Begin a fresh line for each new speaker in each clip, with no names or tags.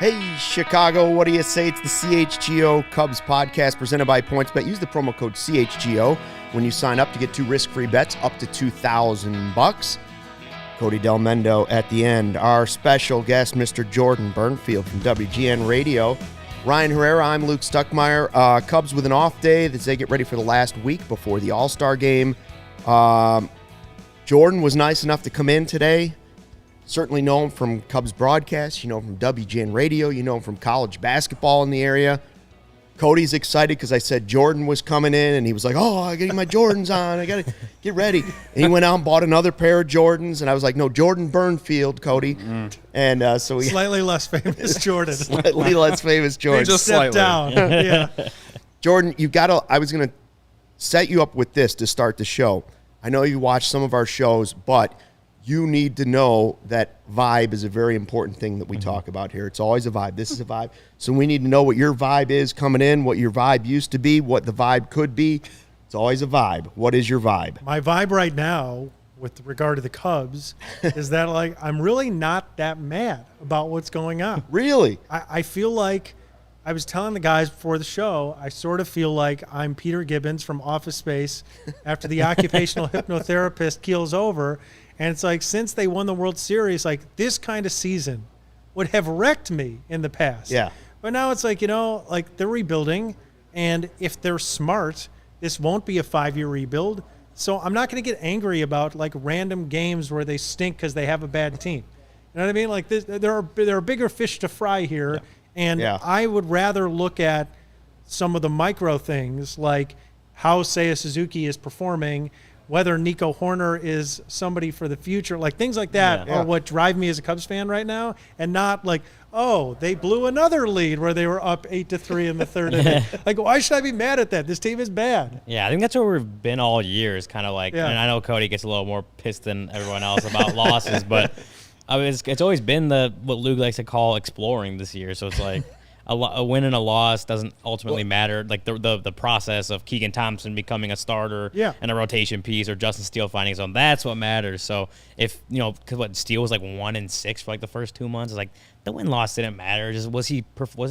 Hey, Chicago, what do you say? It's the CHGO Cubs Podcast presented by PointsBet. Use the promo code CHGO when you sign up to get 2 risk-free bets up to $2,000. Cody Del Mendo at the end. Our special guest, Mr. Jordan Bernfield from WGN Radio. Ryan Herrera, I'm Luke Stuckmeyer. Cubs with an off day as they get ready for the last week before the All-Star game. Jordan was nice enough to come in today. Certainly know him from Cubs broadcast. You know him from WGN Radio. You know him from college basketball in the area. Cody's excited because I said Jordan was coming in, and he was like, oh, I got to get my Jordans on. I got to get ready. And he went out and bought another pair of Jordans, and I was like, no, Jordan Bernfield, Cody. And so we
slightly less famous Jordan.
Slightly less famous Jordan.
Just step down. Yeah.
Jordan, you've got to – I was going to set you up with this to start the show. I know you watch some of our shows, but – you need to know that vibe is a very important thing that we talk about here. It's always a vibe. This is a vibe. So we need to know what your vibe is coming in, what your vibe used to be, what the vibe could be. It's always a vibe. What is your vibe?
My vibe right now with regard to the Cubs is that, like, I'm really not that mad about what's going on.
Really?
I feel like I was telling the guys before the show, I sort of feel like I'm Peter Gibbons from Office Space after the occupational hypnotherapist keels over. And it's like, since they won the World Series, like, this kind of season would have wrecked me in the past.
Yeah.
But now it's like, you know, like, they're rebuilding, and if they're smart, this won't be a 5-year rebuild. So I'm not going to get angry about, like, random games where they stink because they have a bad team. You know what I mean? Like, there are bigger fish to fry here, yeah. And yeah. I would rather look at some of the micro things, like how Seiya Suzuki is performing, whether Nico Horner is somebody for the future, like things like that are what drive me as a Cubs fan right now, and not like, oh, they blew another lead where they were up 8-3 in the third inning. Like, why should I be mad at that? This team is bad.
Yeah, I think that's where we've been all year, is kind of like, and I know Cody gets a little more pissed than everyone else about losses, but I mean, it's always been what Luke likes to call exploring this year. So it's like, a win and a loss doesn't ultimately matter. Like the process of Keegan Thompson becoming a starter and a rotation piece, or Justin Steele finding his own, that's what matters. So if, you know, because what Steele was like 1-6 for like the first 2 months, it's like the win-loss didn't matter. Just was he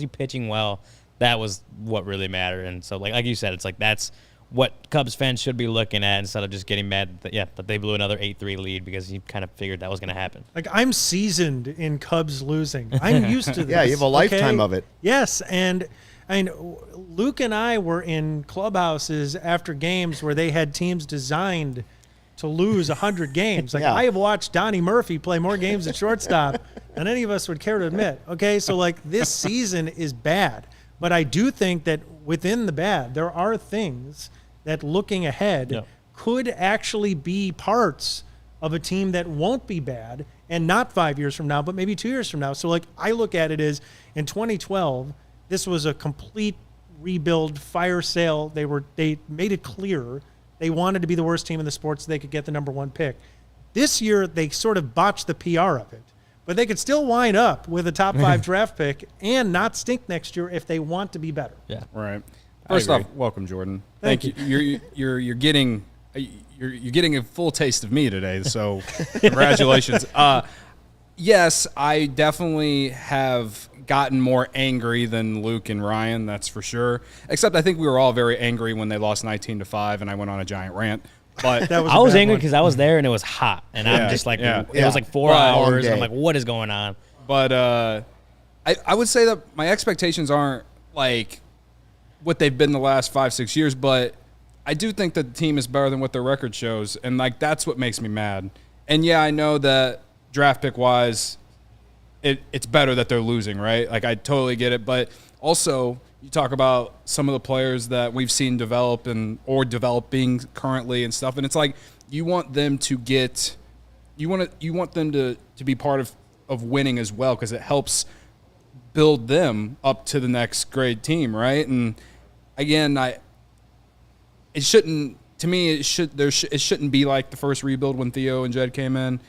pitching well? That was what really mattered. And so like you said, it's like that's what Cubs fans should be looking at, instead of just getting mad that they blew another 8-3 lead, because you kind of figured that was going to happen.
Like, I'm seasoned in Cubs losing. I'm used to this.
Yeah, you have a lifetime of it.
Yes, and I mean, Luke and I were in clubhouses after games where they had teams designed to lose 100 games. Like, I have watched Donnie Murphy play more games at shortstop than any of us would care to admit. Okay, so like, this season is bad, but I do think that within the bad, there are things that, looking ahead, could actually be parts of a team that won't be bad, and not 5 years from now, but maybe 2 years from now. So, like, I look at it as, in 2012, this was a complete rebuild, fire sale. They made it clear they wanted to be the worst team in the sport so they could get the #1 pick. This year, they sort of botched the PR of it, but they could still wind up with a top 5 draft pick and not stink next year if they want to be better.
Yeah, right. First off, welcome, Jordan. Thank you. You're getting a full taste of me today, so congratulations. Yes, I definitely have gotten more angry than Luke and Ryan, that's for sure. Except I think we were all very angry when they lost 19-5, and I went on a giant rant. But
I was angry because I was there and it was hot, and I'm just like, it was like 4 hours, and I'm like, what is going on?
But I would say that my expectations aren't like what they've been the last 5-6 years, but I do think that the team is better than what their record shows, and like, that's what makes me mad. And yeah, I know that draft pick wise, it's better that they're losing, right? Like, I totally get it, but also you talk about some of the players that we've seen develop or developing currently and stuff, and it's like, you want them to be part of winning as well, because it helps build them up to the next grade team, right? And again, it shouldn't be like the first rebuild when Theo and Jed came in.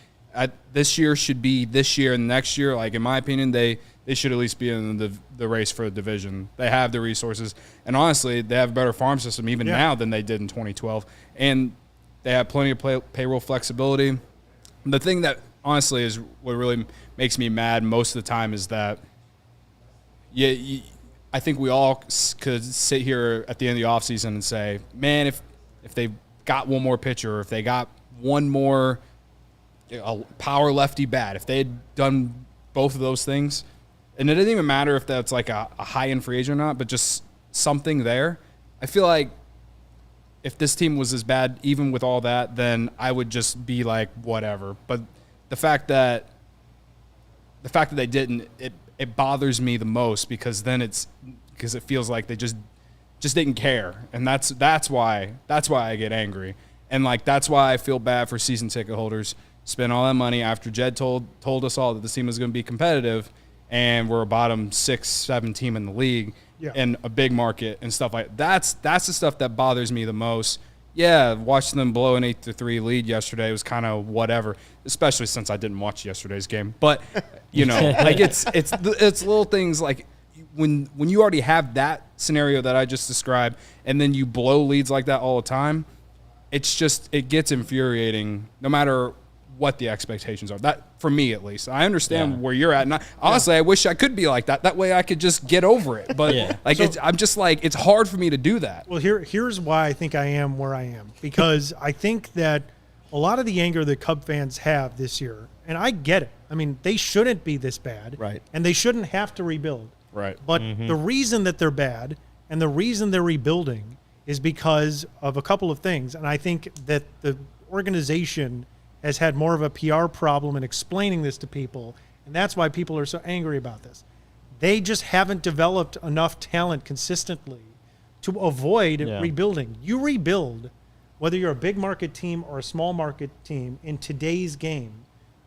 This year should be this year and next year. Like, in my opinion, they should at least be in the race for the division. They have the resources, and honestly, they have a better farm system even now than they did in 2012, and they have plenty of payroll flexibility. The thing that honestly is what really makes me mad most of the time is that I think we all could sit here at the end of the offseason and say, man, if they got one more pitcher, or if they got one more power lefty bat, if they had done both of those things, and it didn't even matter if that's like a high-end free agent or not, but just something there, I feel like if this team was as bad, even with all that, then I would just be like, whatever. But the fact that they didn't, it bothers me the most, because then it feels like they just didn't care, and that's why I get angry, and like that's why I feel bad for season ticket holders. Spent all that money after Jed told us all that the team was going to be competitive, and we're a bottom 6-7 team in the league, in a big market and stuff like that. That's the stuff that bothers me the most. Yeah, watching them blow an 8-3 lead yesterday was kind of whatever, especially since I didn't watch yesterday's game. But like it's little things like when you already have that scenario that I just described, and then you blow leads like that all the time, it gets infuriating no matter what the expectations are. That, for me at least, I understand where you're at. And honestly, I wish I could be like that. That way I could just get over it. But I'm just like, it's hard for me to do that.
Well, here's why I think I am where I am, because I think that a lot of the anger that Cub fans have this year, and I get it. I mean, they shouldn't be this bad,
right?
And they shouldn't have to rebuild,
right?
But the reason that they're bad and the reason they're rebuilding is because of a couple of things. And I think that the organization has had more of a PR problem in explaining this to people, and that's why people are so angry about this. They just haven't developed enough talent consistently to avoid rebuilding. You rebuild, whether you're a big market team or a small market team, in today's game,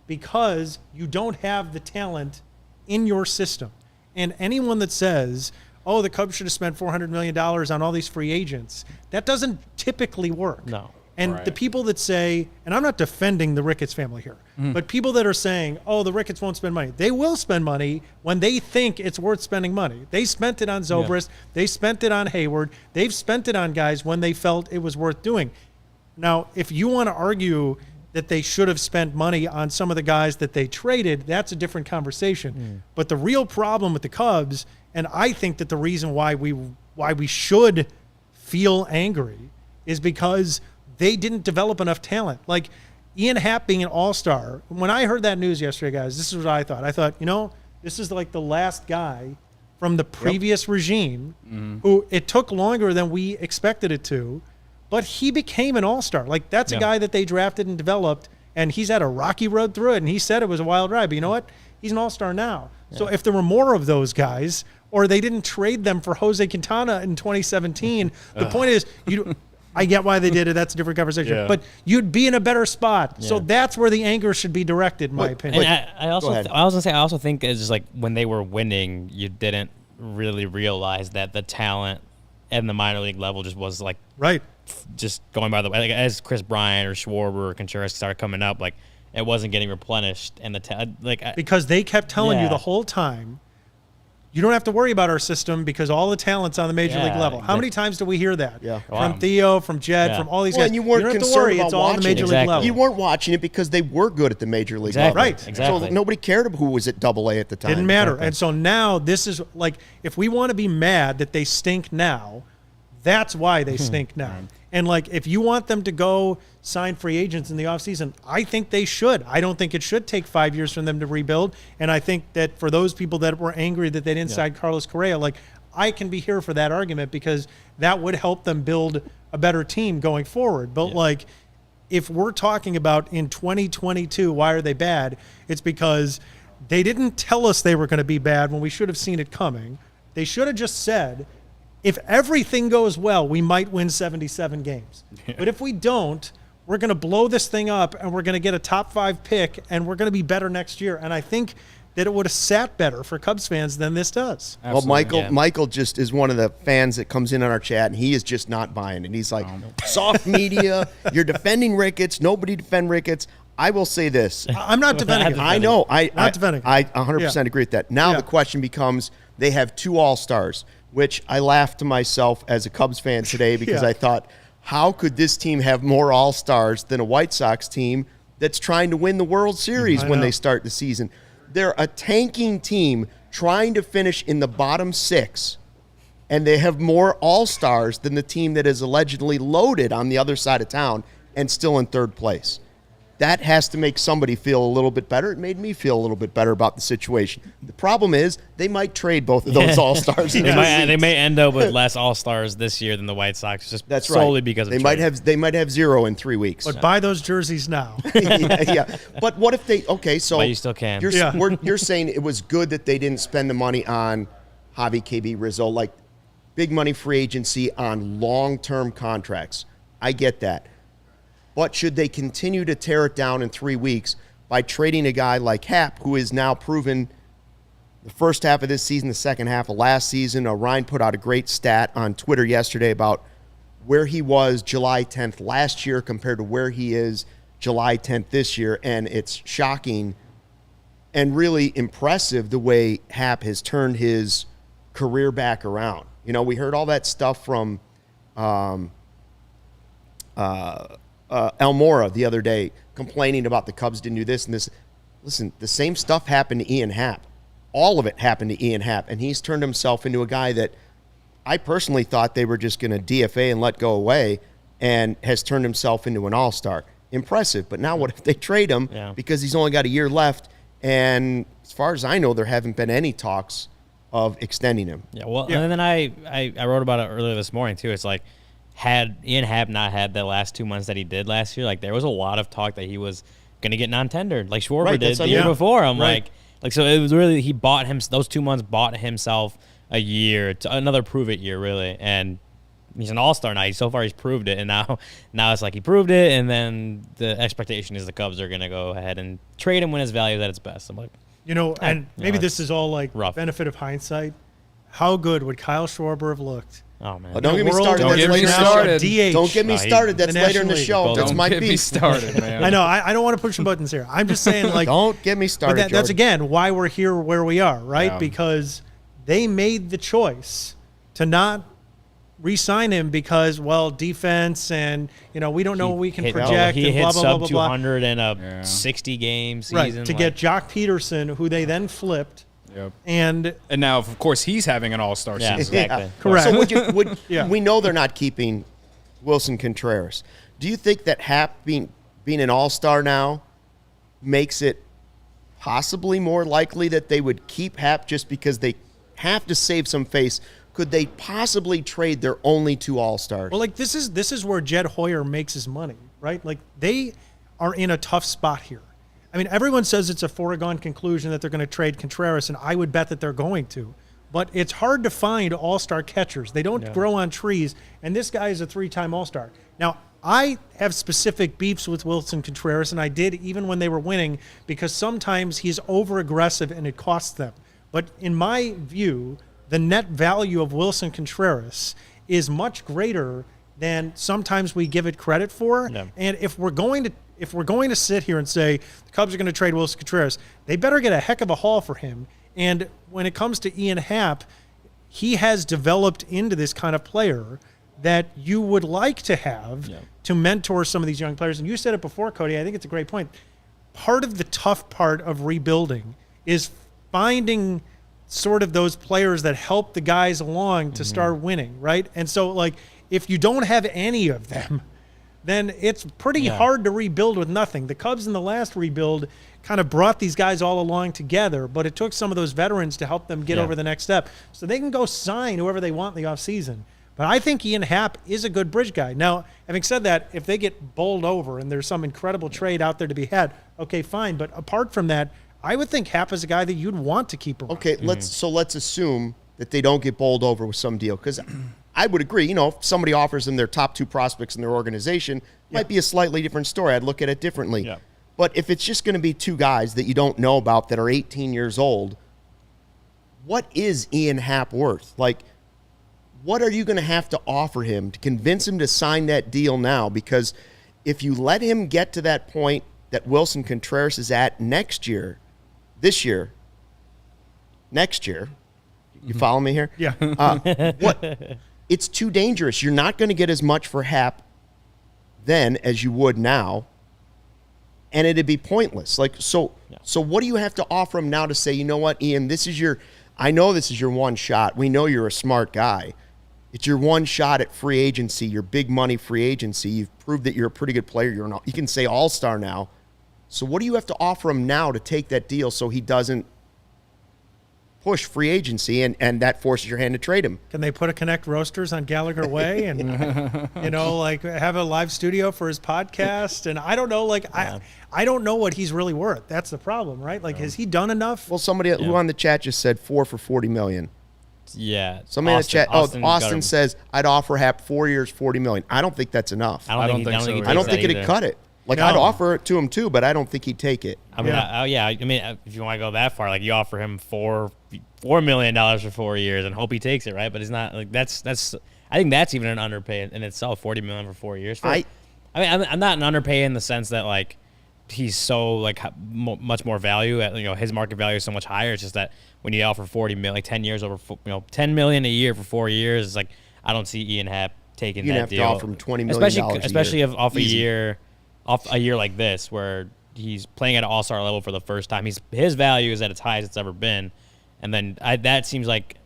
because you don't have the talent in your system. And anyone that says, oh, the Cubs should have spent $400 million on all these free agents, that doesn't typically work.
No.
And the people that say, and I'm not defending the Ricketts family here, but people that are saying, oh, the Ricketts won't spend money. They will spend money when they think it's worth spending money. They spent it on Zobrist. Yeah. They spent it on Hayward. They've spent it on guys when they felt it was worth doing. Now, if you want to argue that they should have spent money on some of the guys that they traded, that's a different conversation. But the real problem with the Cubs, and I think that the reason why we should feel angry, is because they didn't develop enough talent. Like Ian Happ being an all-star. When I heard that news yesterday, guys, this is what I thought. I thought, this is like the last guy from the previous regime who it took longer than we expected it to, but he became an all-star. Like that's a guy that they drafted and developed, and he's had a rocky road through it, and he said it was a wild ride. But you know what? He's an all-star now. Yeah. So if there were more of those guys, or they didn't trade them for Jose Quintana in 2017, the point is I get why they did it. That's a different conversation. Yeah. But you'd be in a better spot. Yeah. So that's where the anger should be directed, in my opinion.
And I also think it's just like when they were winning, you didn't really realize that the talent at the minor league level just was like just going by the way. Like as Chris Bryant or Schwarber or Contreras started coming up, like it wasn't getting replenished, and
because they kept telling you the whole time, you don't have to worry about our system because all the talent's on the major league level. How many times do we hear that? Yeah. From Theo, from Jed, from all these guys.
And you weren't
concerned about
watching
it's all the major league level.
You weren't watching it because they were good at the major league level.
Right.
Exactly.
So nobody cared who was at Double-A at the time.
Didn't matter. And so now this is like, if we want to be mad that they stink now, that's why they stink now. And like, if you want them to go sign free agents in the offseason, I think they should. I don't think it should take 5 years for them to rebuild. And I think that for those people that were angry that they didn't sign Carlos Correa, like I can be here for that argument because that would help them build a better team going forward. But like, if we're talking about in 2022, why are they bad? It's because they didn't tell us they were going to be bad when we should have seen it coming. They should have just said, if everything goes well, we might win 77 games. But if we don't, we're going to blow this thing up and we're going to get a top 5 pick and we're going to be better next year. And I think that it would have sat better for Cubs fans than this does.
Absolutely. Well, Michael just is one of the fans that comes in on our chat, and he is just not buying it. He's like, soft media, you're defending Ricketts, nobody defend Ricketts. I will say this.
I'm not defending it.
I know. I
100%
agree with that. Now the question becomes, they have 2 all-stars, which I laughed to myself as a Cubs fan today because I thought, how could this team have more all-stars than a White Sox team that's trying to win the World Series when they start the season? They're a tanking team trying to finish in the bottom 6, and they have more all-stars than the team that is allegedly loaded on the other side of town and still in 3rd place. That has to make somebody feel a little bit better. It made me feel a little bit better about the situation. The problem is they might trade both of those all-stars.
They may end up with less all-stars this year than the White Sox, just
That's
solely
right.
because of
they might have 0 in 3 weeks.
But buy those jerseys now.
yeah. But what if they? Okay, so
But you still can.
You're saying it was good that they didn't spend the money on Javi, KB, Rizzo, like big money free agency on long-term contracts. I get that. But should they continue to tear it down in 3 weeks by trading a guy like Happ, who is now proven the first half of this season, the second half of last season? Ryan put out a great stat on Twitter yesterday about where he was July 10th last year compared to where he is July 10th this year, and it's shocking and really impressive the way Happ has turned his career back around. You know, we heard all that stuff from Almora the other day complaining about the Cubs didn't do this and this. Listen, the same stuff happened to Ian Happ. All of it happened to Ian Happ, and he's turned himself into a guy that I personally thought they were just going to DFA and let go away, and has turned himself into an all-star. Impressive, but now what if they trade him because he's only got a year left, and as far as I know, there haven't been any talks of extending him.
And then I wrote about it earlier this morning, too. It's like, had Ian Happ not had the last 2 months that he did last year, like there was a lot of talk that he was going to get non-tendered, like Schwarber did the year before. I'm like, so it was really, he bought him, those 2 months bought himself a year, another prove-it year, really. And he's an all-star now. So far, he's proved it. And now it's like he proved it, and then the expectation is the Cubs are going to go ahead and trade him when his value is at its best. I'm like,
and maybe this is all like
rough.
Benefit of hindsight. How good would Kyle Schwarber have looked?
Oh, man.
Don't get me started.
Don't get me started.
Don't get me started. That's later in the show. That's my
beef. Don't get me started, man.
I know. I don't want to push some buttons here. I'm just saying, like,
don't get me started.
But that's again why we're here where we are, right?
Yeah.
Because they made the choice to not re-sign him because, well, defense and we don't know what we can project.
He
and
hit
blah blah blah
sub
blah
200 in a 60 game season.
Right, to get Jock Peterson, who they then flipped.
Yep.
And
now, of course, he's having an all-star season.
Exactly.
Yeah.
Correct.
So we know they're not keeping Wilson Contreras. Do you think that Happ being an all-star now makes it possibly more likely that they would keep Happ just because they have to save some face? Could they possibly trade their only 2 all-stars?
Well, like this is where Jed Hoyer makes his money, right? Like they are in a tough spot here. I mean, everyone says it's a foregone conclusion that they're going to trade Contreras, and I would bet that they're going to. But it's hard to find all-star catchers. They don't grow on trees, and this guy is a 3-time all-star. Now, I have specific beefs with Wilson Contreras, and I did even when they were winning, because sometimes he's over-aggressive and it costs them. But in my view, the net value of Wilson Contreras is much greater than sometimes we give it credit for. Yeah. And if we're going to sit here and say the Cubs are going to trade Wilson Contreras, they better get a heck of a haul for him. And when it comes to Ian Happ, he has developed into this kind of player that you would like to have to mentor some of these young players. And you said it before, Cody. I think it's a great point. Part of the tough part of rebuilding is finding sort of those players that help the guys along to start winning, right? And so, like, if you don't have any of them, then it's pretty hard to rebuild with nothing. The Cubs in the last rebuild kind of brought these guys all along together, but it took some of those veterans to help them get over the next step. So they can go sign whoever they want in the offseason. But I think Ian Happ is a good bridge guy. Now, having said that, if they get bowled over and there's some incredible trade out there to be had, okay, fine. But apart from that, I would think Happ is a guy that you'd want to keep around.
Okay, let's assume that they don't get bowled over with some deal, because I would agree, if somebody offers them their top 2 prospects in their organization, might be a slightly different story. I'd look at it differently. Yeah. But if it's just going to be 2 guys that you don't know about that are 18 years old, what is Ian Happ worth? Like, what are you going to have to offer him to convince him to sign that deal now? Because if you let him get to that point that Wilson Contreras is at next year, you follow me here?
Yeah.
It's too dangerous. You're not going to get as much for Happ then as you would now, and it'd be pointless. Like, so what do you have to offer him now to say, you know what, Ian, this is your I know this is your one shot. We know you're a smart guy. It's your one shot at free agency, your big money free agency. You've proved that you're a pretty good player. You can say all-star now. So what do you have to offer him now to take that deal so he doesn't push free agency and that forces your hand to trade him?
Can they put a Connect Roasters on Gallagher Way and, like have a live studio for his podcast? And I don't know, I don't know what he's really worth. That's the problem, right? Like, has he done enough?
Well, somebody who on the chat just said 4 for $40 million.
Yeah.
Somebody in the chat, Austin says, I'd offer Happ 4 years, $40 million. I don't think that's enough.
I don't think
I don't think it'd cut it. I'd offer it to him too, but I don't think he'd take it.
I mean, if you want to go that far, you offer him $4 million for 4 years and hope he takes it, right? But it's not that's. I think that's even an underpay in itself. $40 million for 4 years. I'm not an underpay in the sense that he's so much more value. His market value is so much higher. It's just that when you offer $40 million, 10 years over, $10 million a year for 4 years, it's I don't see Ian Happ taking that deal.
You have to offer him $20 million,
especially off a year like this where he's playing at an all-star level for the first time. His value is at its highest it's ever been, and then that seems like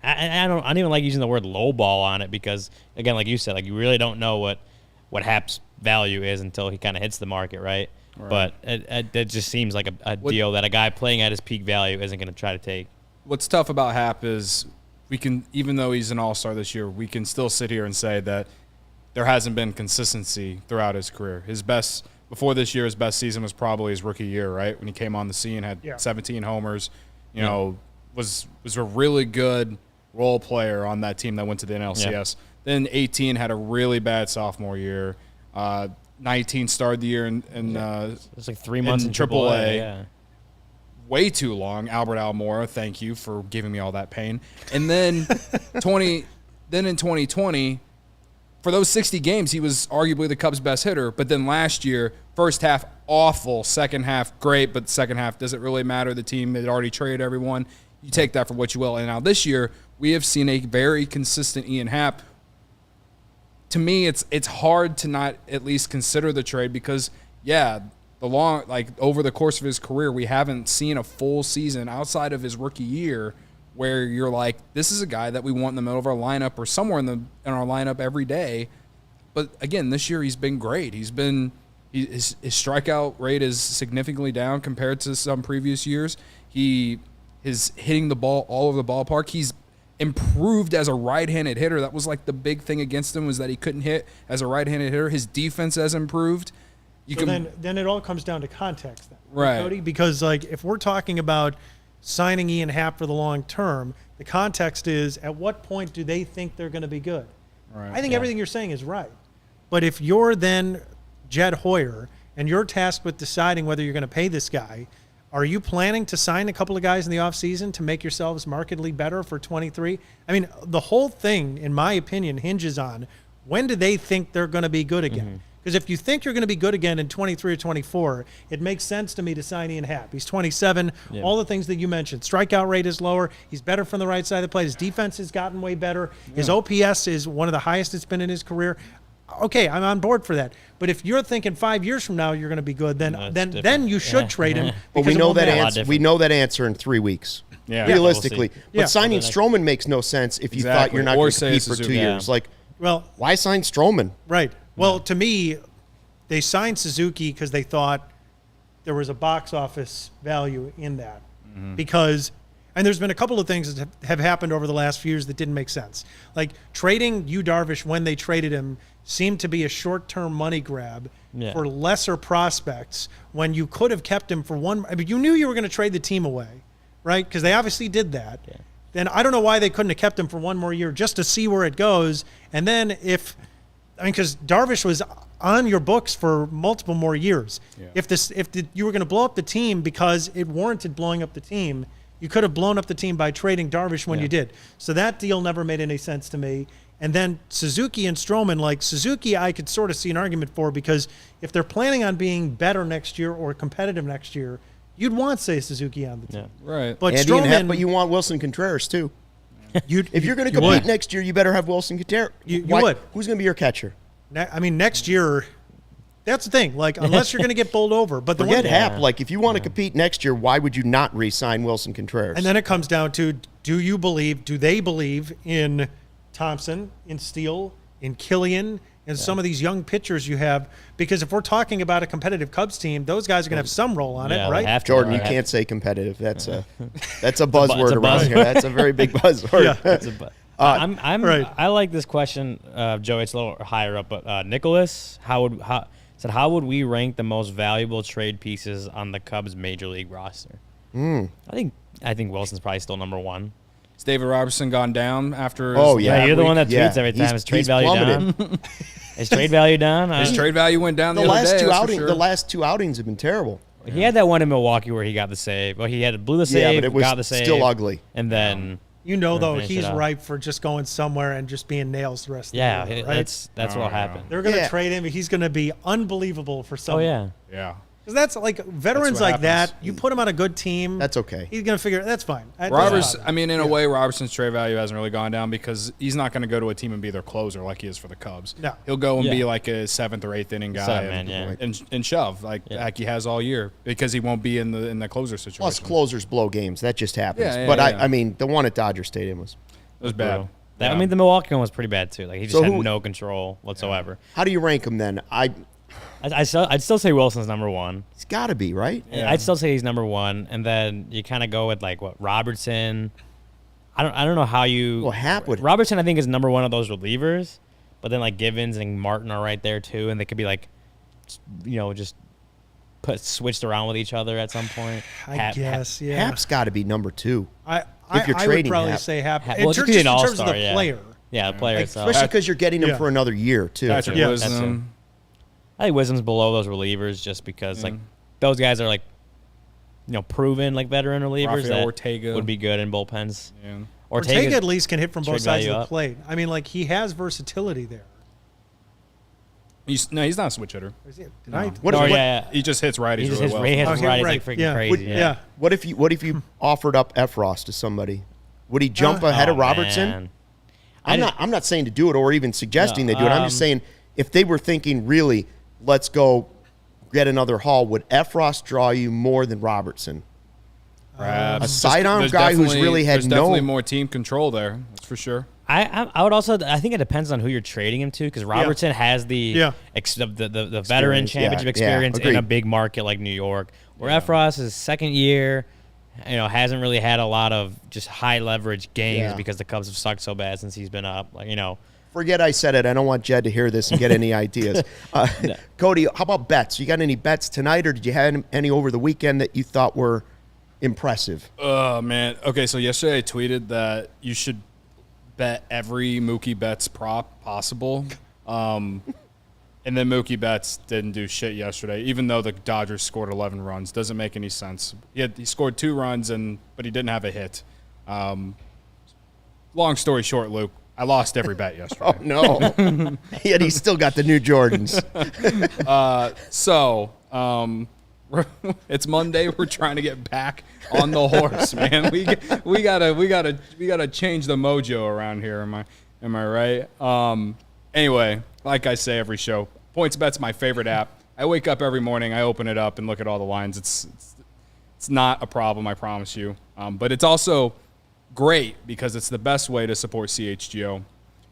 I don't even like using the word lowball on it because again, like you said, you really don't know what Happ's value is until he kind of hits the market, right? But it just seems like a deal that a guy playing at his peak value isn't going to try to take.
What's tough about Happ is even though he's an all-star this year, we can still sit here and say that there hasn't been consistency throughout his career. Before this year, his best season was probably his rookie year, right? When he came on the scene, had 17 homers, was a really good role player on that team that went to the NLCS. Yeah. Then 18 had a really bad sophomore year. 19 started the year in
it's 3 months in AAA. Yeah.
Way too long. Albert Almora, thank you for giving me all that pain. And then then in 2020, for those 60 games, he was arguably the Cubs' best hitter. But then last year, first half awful, second half great, but the second half doesn't really matter. The team had already traded everyone. You take that for what you will. And now this year, we have seen a very consistent Ian Happ. To me, it's hard to not at least consider the trade because, over the course of his career, we haven't seen a full season outside of his rookie year where you're like, this is a guy that we want in the middle of our lineup or somewhere in our lineup every day. But again, this year he's been great. His strikeout rate is significantly down compared to some previous years. He is hitting the ball all over the ballpark. He's improved as a right-handed hitter. That was the big thing against him was that he couldn't hit as a right-handed hitter. His defense has improved.
Then it all comes down to context, then,
right,
Cody? Because if we're talking about signing Ian Happ for the long term, the context is at what point do they think they're going to be good?
Right.
I think everything you're saying is right. But if you're then Jed Hoyer and you're tasked with deciding whether you're going to pay this guy, are you planning to sign a couple of guys in the offseason to make yourselves markedly better for 23? I mean, the whole thing, in my opinion, hinges on when do they think they're going to be good again? Because if you think you're going to be good again in 23 or 24, it makes sense to me to sign Ian Happ. He's 27. Yeah. All the things that you mentioned. Strikeout rate is lower. He's better from the right side of the plate. His defense has gotten way better. Yeah. His OPS is one of the highest it's been in his career. Okay, I'm on board for that. But if you're thinking 5 years from now you're going to be good, then you should trade him.
Well, we know that answer. We know that answer in 3 weeks.
Yeah,
realistically.
We'll
but signing Stroman makes no sense if you thought you're not going to compete for 2 years. Why sign Stroman?
Right. Well, to me, they signed Suzuki because they thought there was a box office value in that. Mm-hmm. Because, and there's been a couple of things that have happened over the last few years that didn't make sense. Trading Yu Darvish when they traded him seemed to be a short-term money grab for lesser prospects when you could have kept him for one. I mean, you knew you were going to trade the team away, right? Because they obviously did that. Yeah. Then I don't know why they couldn't have kept him for one more year just to see where it goes. And then because Darvish was on your books for multiple more years. Yeah. If you were going to blow up the team because it warranted blowing up the team, you could have blown up the team by trading Darvish when you did. So that deal never made any sense to me. And then Suzuki and Stroman, Suzuki I could sort of see an argument for because if they're planning on being better next year or competitive next year, you'd want, say, Suzuki on the team.
Yeah. Right.
But
and
Stroman,
but you want Wilson Contreras too. If you're going to compete next year, you better have Wilson Contreras.
You would.
Who's going to be your catcher?
Next year, That's the thing. Like, unless you're going to get bowled over. But
Forget Happ. Like, if you want to compete next year, why would you not re-sign Wilson Contreras?
And then it comes down to, do they believe in Thompson, in Steele, in Killian, and some of these young pitchers you have? Because if we're talking about a competitive Cubs team, those guys are going to have some role on it, right?
Jordan, you can't say competitive. That's a buzzword around here. That's a very big buzzword.
I like this question, Joe. It's a little higher up, but Nicholas, how would we rank the most valuable trade pieces on the Cubs major league roster? I think Wilson's probably still number one.
Has David Robertson gone down after?
You're the one that tweets every time. Is trade value down? Is trade value down?
His trade value went down the last
two outings have been terrible.
He had that one in Milwaukee where he got the save. Well, he blew the save,
but it was
got the save,
still ugly.
And then
though, he's ripe for just going somewhere and just being nails the rest of the year, right?
That's what'll happen.
They're going to trade him, but he's going to be unbelievable for someone.
Yeah.
Because that's like veterans like that. You put him on a good team.
That's okay.
He's going to figure that's fine.
In a way, Robertson's trade value hasn't really gone down because he's not going to go to a team and be their closer like he is for the Cubs.
No.
He'll go and be like a 7th or 8th inning guy and shove like he has all year because he won't be in the closer situation.
Plus, closers blow games. That just happens. I mean, the one at Dodger Stadium was
bad.
I mean, the Milwaukee one was pretty bad too. Like he just had no control whatsoever.
How do you rank him then?
I'd still say Wilson's number one.
He's got to be, right?
Yeah. I'd still say he's number one, and then you kind of go with Robertson. I don't know how you.
Well, Happ would.
Robertson, I think, is number one of those relievers, but then Givens and Martin are right there too, and they could be just switched around with each other at some point.
I guess, yeah.
Happ's got to be number two.
If you're trading, I would probably say Happ.
Well, just in
terms of the player.
Yeah, the player itself.
Especially because you're getting him for another year too.
Patrick Wisdom.
I think Wisdom's below those relievers just because those guys are proven veteran relievers
Rafael
that
Ortega
would be good in bullpens.
Yeah.
Ortega at least can hit from both sides of the plate. I mean, he has versatility there.
He's not a switch hitter.
He
just hits righties.
He just hits righties like freaking crazy.
What if you offered up Efros to somebody? Would he jump ahead of Robertson? Man. I'm not saying to do it or even suggesting they do it. I'm just saying if they were thinking really, let's go get another haul, would Efros draw you more than Robertson? A sidearm guy who's really had
there's definitely more team control there. That's for sure.
I would also. I think it depends on who you're trading him to because Robertson has the veteran championship experience in a big market like New York, where Efros is second year. Hasn't really had a lot of just high leverage games because the Cubs have sucked so bad since he's been up.
Forget I said it. I don't want Jed to hear this and get any ideas. Cody, how about bets? You got any bets tonight, or did you have any over the weekend that you thought were impressive?
Oh, man. Okay, so yesterday I tweeted that you should bet every Mookie Betts prop possible. And then Mookie Betts didn't do shit yesterday, even though the Dodgers scored 11 runs. Doesn't make any sense. He scored 2 runs, but he didn't have a hit. Long story short, Luke, I lost every bet yesterday.
Oh, no. Yet he's still got the new Jordans.
It's Monday. We're trying to get back on the horse, man. We gotta change the mojo around here. Am I right? Anyway, like I say every show, PointsBet's my favorite app. I wake up every morning, I open it up and look at all the lines. It's not a problem, I promise you. But it's also great because it's the best way to support CHGO. And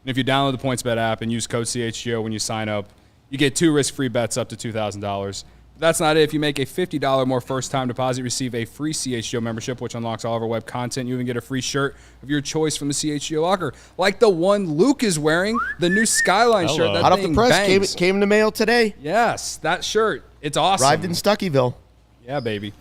if you download the PointsBet app and use code CHGO when you sign up, you get 2 risk-free bets up to $2,000. But that's not it. If you make a $50 more first-time deposit, receive a free CHGO membership, which unlocks all of our web content. You even get a free shirt of your choice from the CHGO locker, like the one Luke is wearing, the new Skyline shirt. That
hot off the press, came in the mail today.
Yes, that shirt. It's awesome.
Arrived in Stuckyville.
Yeah, baby.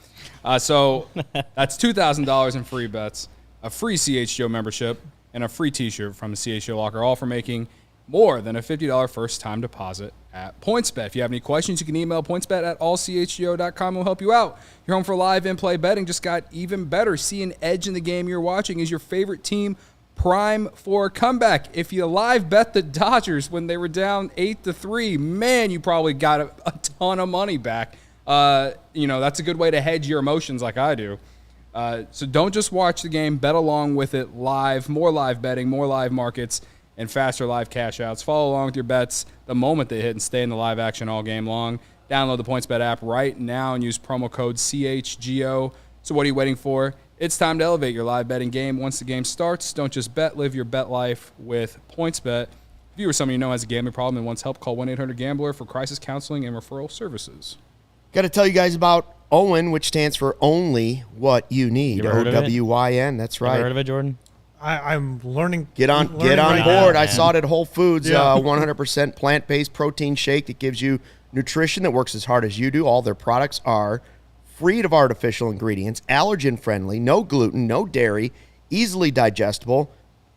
So that's $2,000 in free bets, a free CHGO membership, and a free T-shirt from the CHGO locker, all for making more than a $50 first-time deposit at PointsBet. If you have any questions, you can email pointsbet@allchgo.com. We'll help you out. Your home for live in-play betting just got even better. See an edge in the game you're watching. Is your favorite team prime for a comeback? If you live bet the Dodgers when they were down 8-3, man, you probably got a ton of money back. That's a good way to hedge your emotions like I do. So don't just watch the game. Bet along with it live. More live betting, more live markets. and faster live cash outs. Follow along with your bets the moment they hit and stay in the live action all game long. Download the PointsBet app right now and use promo code CHGO. So what are you waiting for? It's time to elevate your live betting game. Once the game starts, don't just bet, live your bet life with PointsBet. If you or someone you know has a gambling problem and wants help, call 1-800-GAMBLER for crisis counseling and referral services.
Got to tell you guys about OWYN, which stands for Only What You Need.
You ever heard of it?
OWYN, that's right.
Ever heard of it, Jordan?
I'm learning.
Get on
right
board.
now.
I saw it at Whole Foods,
Yeah.
100% plant-based protein shake that gives you nutrition that works as hard as you do. All their products are free of artificial ingredients, allergen-friendly, no gluten, no dairy, easily digestible.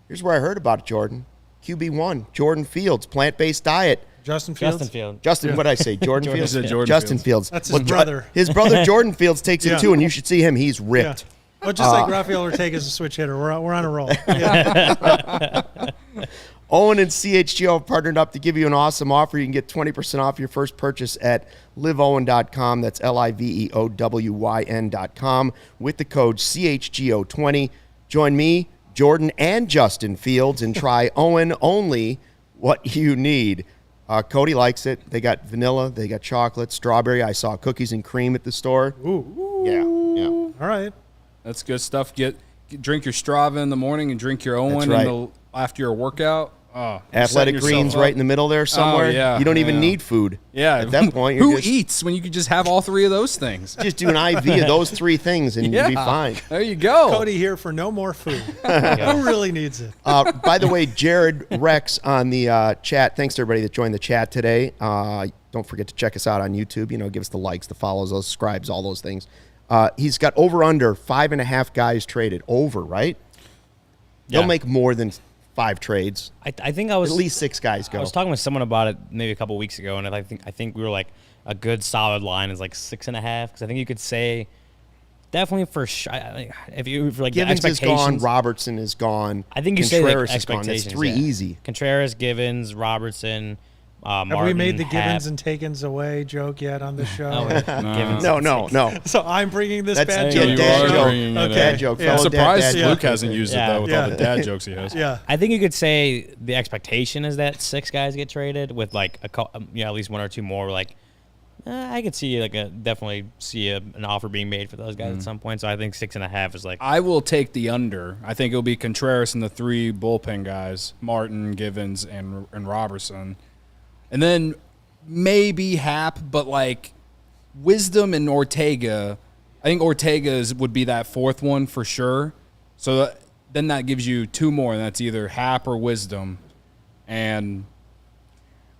Here's where I heard about it, Jordan. QB1, Jordan Fields, plant-based diet.
Justin Fields.
Justin, what did I say? Jordan Fields?
Jordan
Fields.
That's his brother.
His brother Jordan Fields takes it too, and you should see him. He's ripped.
Yeah. Well, just like Rafael Ortega's a switch hitter. We're on a roll. Yeah.
Owen and CHGO have partnered up to give you an awesome offer. You can get 20% off your first purchase at liveowen.com. That's LIVEOWYN.com with the code CHGO20. Join me, Jordan, and Justin Fields and try OWYN Only What You Need. Cody likes it. They got vanilla. They got chocolate, strawberry. I saw cookies and cream at the store.
Ooh.
Yeah.
All right.
That's good stuff. Drink your Strava in the morning and drink your OWYN
right.
after your workout. Oh,
Athletic Greens right in the middle there somewhere.
Oh, yeah.
You don't even need food.
Yeah.
At that point,
who eats when you could just have all three of those things?
Just do an IV of those three things and you'll be fine.
There you go.
Cody here for no more food. Who really needs it?
By the way, Jared Rex on the chat. Thanks to everybody that joined the chat today. Don't forget to check us out on YouTube. Give us the likes, the follows, those subscribes, all those things. He's got over/under 5.5 guys traded. Over, right?
Yeah.
They'll make more than 5 trades.
I think I was
at least 6 guys go.
I was talking with someone about it maybe a couple weeks ago, and I think we were like a good solid line is like 6.5 because I think you could say definitely for sure. If you for like
Givens
the
is
expectations,
gone. Robertson is gone.
I think you
Contreras
say like
is gone.
expectations.
That's 3 easy.
Contreras, Givens, Robertson. Martin,
Have we made the
Happ.
Givens and Takens away joke yet on the show?
Oh, Givens
No.
So I'm bringing this
That's
bad
yeah,
joke.
dad
are
joke.
bringing it
Dad
up.
joke.
Yeah.
I'm
Fellow
surprised
dad
Luke
joke.
hasn't used it, though, with all the dad jokes he has.
Yeah.
I think you could say the expectation is that 6 guys get traded with like at least 1 or 2 more. Like I could see definitely see an offer being made for those guys at some point. So I think 6.5 is like.
I will take the under. I think it'll be Contreras and the 3 bullpen guys, Martin, Givens, and Robertson. And then maybe Happ, but like Wisdom and Ortega. I think Ortega's would be that 4th one for sure. So then that gives you 2 more, and that's either Happ or Wisdom. And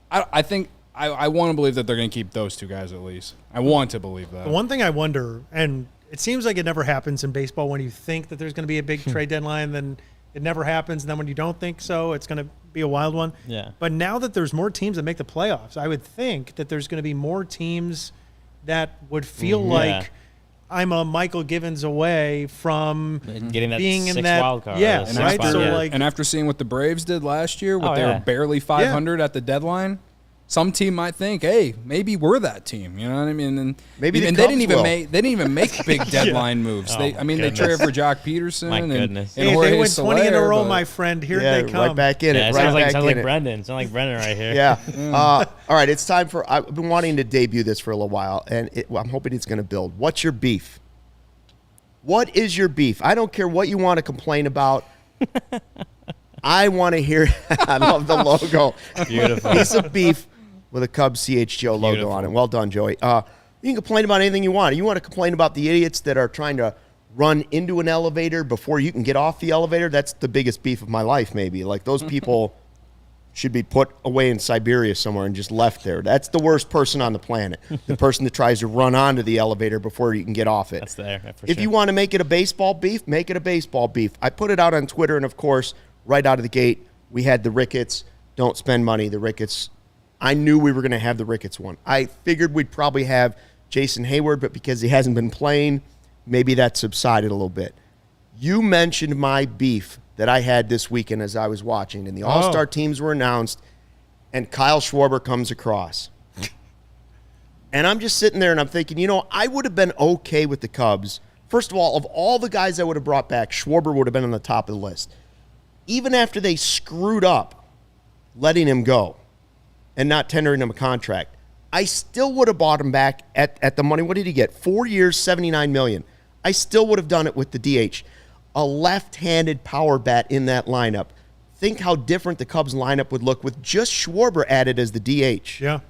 I think I want to believe that they're going to keep those 2 guys at least. I want to believe that.
The one thing I wonder, and it seems like it never happens in baseball when you think that there's going to be a big trade deadline, then it never happens. And then when you don't think so, it's going to be a wild one.
Yeah.
But now that there's more teams that make the playoffs, I would think that there's going to be more teams that would feel like I'm a Michael Givens away from
getting that
being in
6th
that
wild card.
Yeah,
or the
right.
6th wild
So
card.
like,
and after seeing what the Braves did last year,
Oh,
they
yeah.
were barely 500 at the deadline, some team might think, hey, maybe we're that team. You know what I mean? And
Maybe the
and
Cubs
they didn't
will.
even make big deadline moves.
Oh,
They
my
they traded
goodness.
for Jock Peterson.
My
and,
goodness.
and
hey,
Jorge
they went 20 in a
Soler,
row,
but-
my friend. Here
Yeah,
they come.
right back in it.
Yeah, it
right
sounds
back
like
in it.
Brendan. Sounds like Brendan right here.
Yeah. All right, it's time for. I've been wanting to debut this for a little while, and I'm hoping it's going to build. What's your beef? What is your beef? I don't care what you want to complain about. I want to hear. I love the logo.
Beautiful.
Piece of beef with a Cubs CHGO logo
Beautiful.
on it. Well done, Joey. You can complain about anything you want. You want to complain about the idiots that are trying to run into an elevator before you can get off the elevator? That's the biggest beef of my life, maybe. Like, those people should be put away in Siberia somewhere and just left there. That's the worst person on the planet. The person that tries to run onto the elevator before you can get off it.
That's there. For
If
sure.
you want to make it a baseball beef, make it a baseball beef. I put it out on Twitter, and of course, right out of the gate, we had the Ricketts. Don't spend money. The Ricketts. I knew we were going to have the Ricketts one. I figured we'd probably have Jason Hayward, but because he hasn't been playing, maybe that subsided a little bit. You mentioned my beef that I had this weekend as I was watching, and the All-Star teams were announced, and Kyle Schwarber comes across. And I'm just sitting there, and I'm thinking, I would have been okay with the Cubs. First of all the guys I would have brought back, Schwarber would have been on the top of the list. Even after they screwed up letting him go and not tendering him a contract, I still would have bought him back at the money. What did he get? 4 years, $79 million. I still would have done it with the DH. A left-handed power bat in that lineup. Think how different the Cubs lineup would look with just Schwarber added as the DH.
Yeah.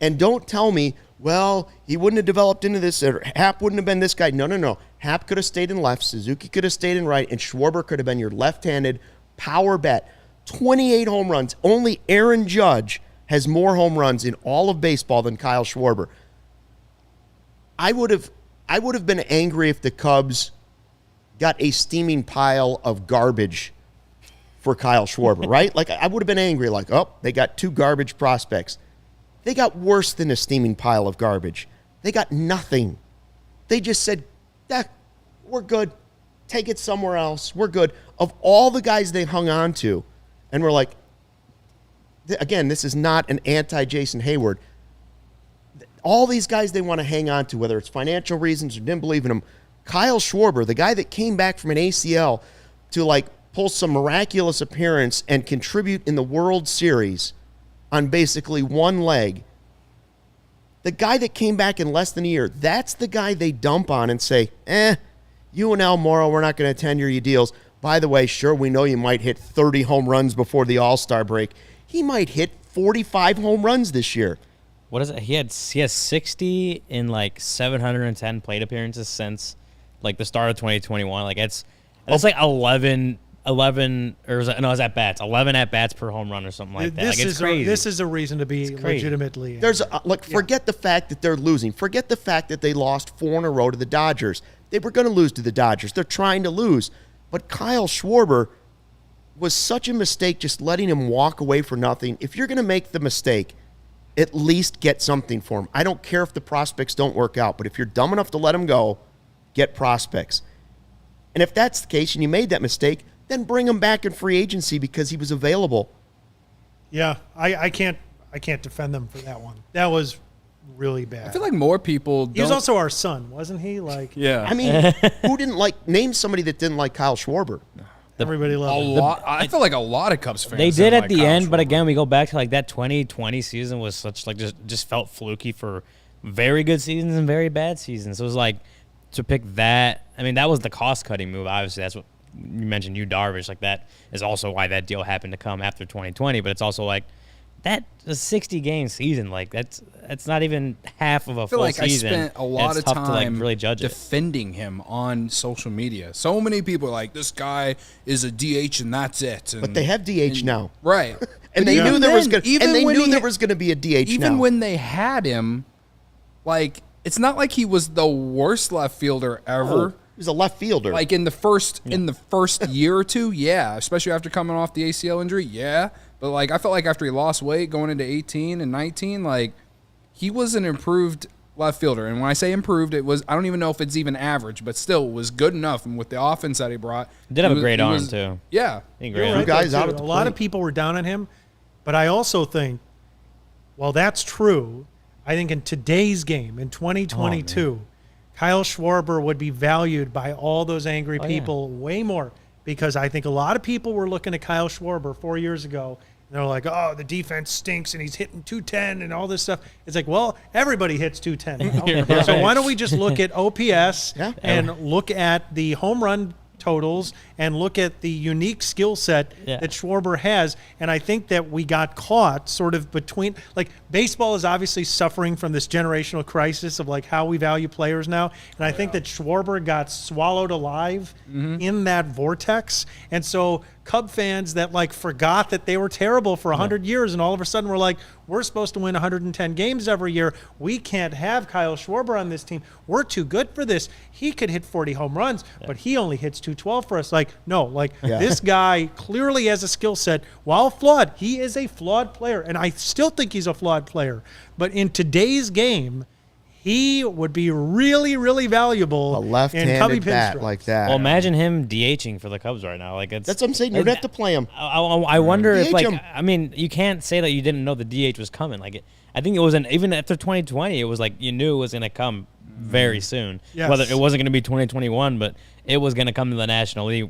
And don't tell me, well, he wouldn't have developed into this, or Happ wouldn't have been this guy. No. Happ could have stayed in left, Suzuki could have stayed in right, and Schwarber could have been your left-handed power bat. 28 home runs. Only Aaron Judge has more home runs in all of baseball than Kyle Schwarber. I would have been angry if the Cubs got a steaming pile of garbage for Kyle Schwarber, right? Like, I would have been angry, like, oh, they got 2 garbage prospects. They got worse than a steaming pile of garbage. They got nothing. They just said, we're good. Take it somewhere else. We're good. Of all the guys they hung on to, and we're like, again, this is not an anti-Jason Hayward. All these guys they want to hang on to, whether it's financial reasons or didn't believe in them. Kyle Schwarber, the guy that came back from an ACL to like pull some miraculous appearance and contribute in the World Series on basically one leg. The guy that came back in less than a year, that's the guy they dump on and say, you and Al Morrow, we're not going to tenure your deals. By the way, sure, we know you might hit 30 home runs before the All-Star break. He might hit 45 home runs this year.
What is it? He has 60 in like 710 plate appearances since like the start of 2021. Like that's like 11 or was it, no, it was at bats. 11 at bats per home run or something like that. Like, it's crazy.
This is a reason to be legitimately.
There's forget the fact that they're losing. Forget the fact that they lost 4 in a row to the Dodgers. They were going to lose to the Dodgers. They're trying to lose. But Kyle Schwarber was such a mistake just letting him walk away for nothing. If you're going to make the mistake, at least get something for him. I don't care if the prospects don't work out, but if you're dumb enough to let him go, get prospects. And if that's the case and you made that mistake, then bring him back in free agency because he was available.
Yeah, I can't defend them for that one. That was really bad.
I feel like more people
He was also our son, wasn't he? Like,
yeah.
I mean, who didn't name somebody that didn't like Kyle Schwarber?
Everybody loved him.
I feel like a lot of Cubs fans.
They did at
like
the
Kyle
end,
Schwarber.
but again, we go back to like that 2020 season was such like just felt fluky for very good seasons and very bad seasons. So it was like to pick that. I mean, that was the cost cutting move. Obviously, that's what you mentioned. You Darvish, like that is also why that deal happened to come after 2020. But it's also like that a 60-game season. Like that's not even half of a full season.
I spent a lot of time
to like really judge
defending him on social media. So many people are like, this guy is a DH and that's it. And,
But they have DH now.
Right.
And they knew there was going to be a DH
even
now.
when they had him, like, it's not like he was the worst left fielder ever.
Oh, he was a left fielder.
Like in the first year or two, yeah, especially after coming off the ACL injury, yeah. But like I felt like after he lost weight going into 18 and 19, like he was an improved left fielder. And when I say improved, it was I don't even know if it's even average, but still it was good enough. And with the offense that he brought,
did have a great arm too.
Yeah,
Right,
guys out at the
a lot
plate.
of people were down on him, but I also think, well, that's true. I think in today's game, in 2022, Kyle Schwarber would be valued by all those angry people way more because I think a lot of people were looking at Kyle Schwarber 4 years ago and they're like, oh, the defense stinks and he's hitting 210 and all this stuff. It's like, well, everybody hits 210 now. So why don't we just look at OPS and look at the home run totals and look at the unique skill set that Schwarber has. And I think that we got caught sort of between, like, baseball is obviously suffering from this generational crisis of like how we value players now. And I think that Schwarber got swallowed alive in that vortex. And so Cub fans that like forgot that they were terrible for 100 years and all of a sudden we're like, we're supposed to win 110 games every year. We can't have Kyle Schwarber on this team. We're too good for this. He could hit 40 home runs, but he only hits 212 for us. Like, no, like this guy clearly has a skill set. While flawed, he is a flawed player. And I still think he's a flawed player. But in today's game, he would be really, really valuable.
A left-handed bat like that.
Well, imagine him DHing for the Cubs right now. Like
that's what I'm saying. You'd have to play him.
I wonder if, like,
him.
I mean, you can't say that you didn't know the DH was coming. Like, I think it was even after 2020, it was like you knew it was going to come very soon.
Yes.
Whether it wasn't going to be 2021, but it was going to come to the National League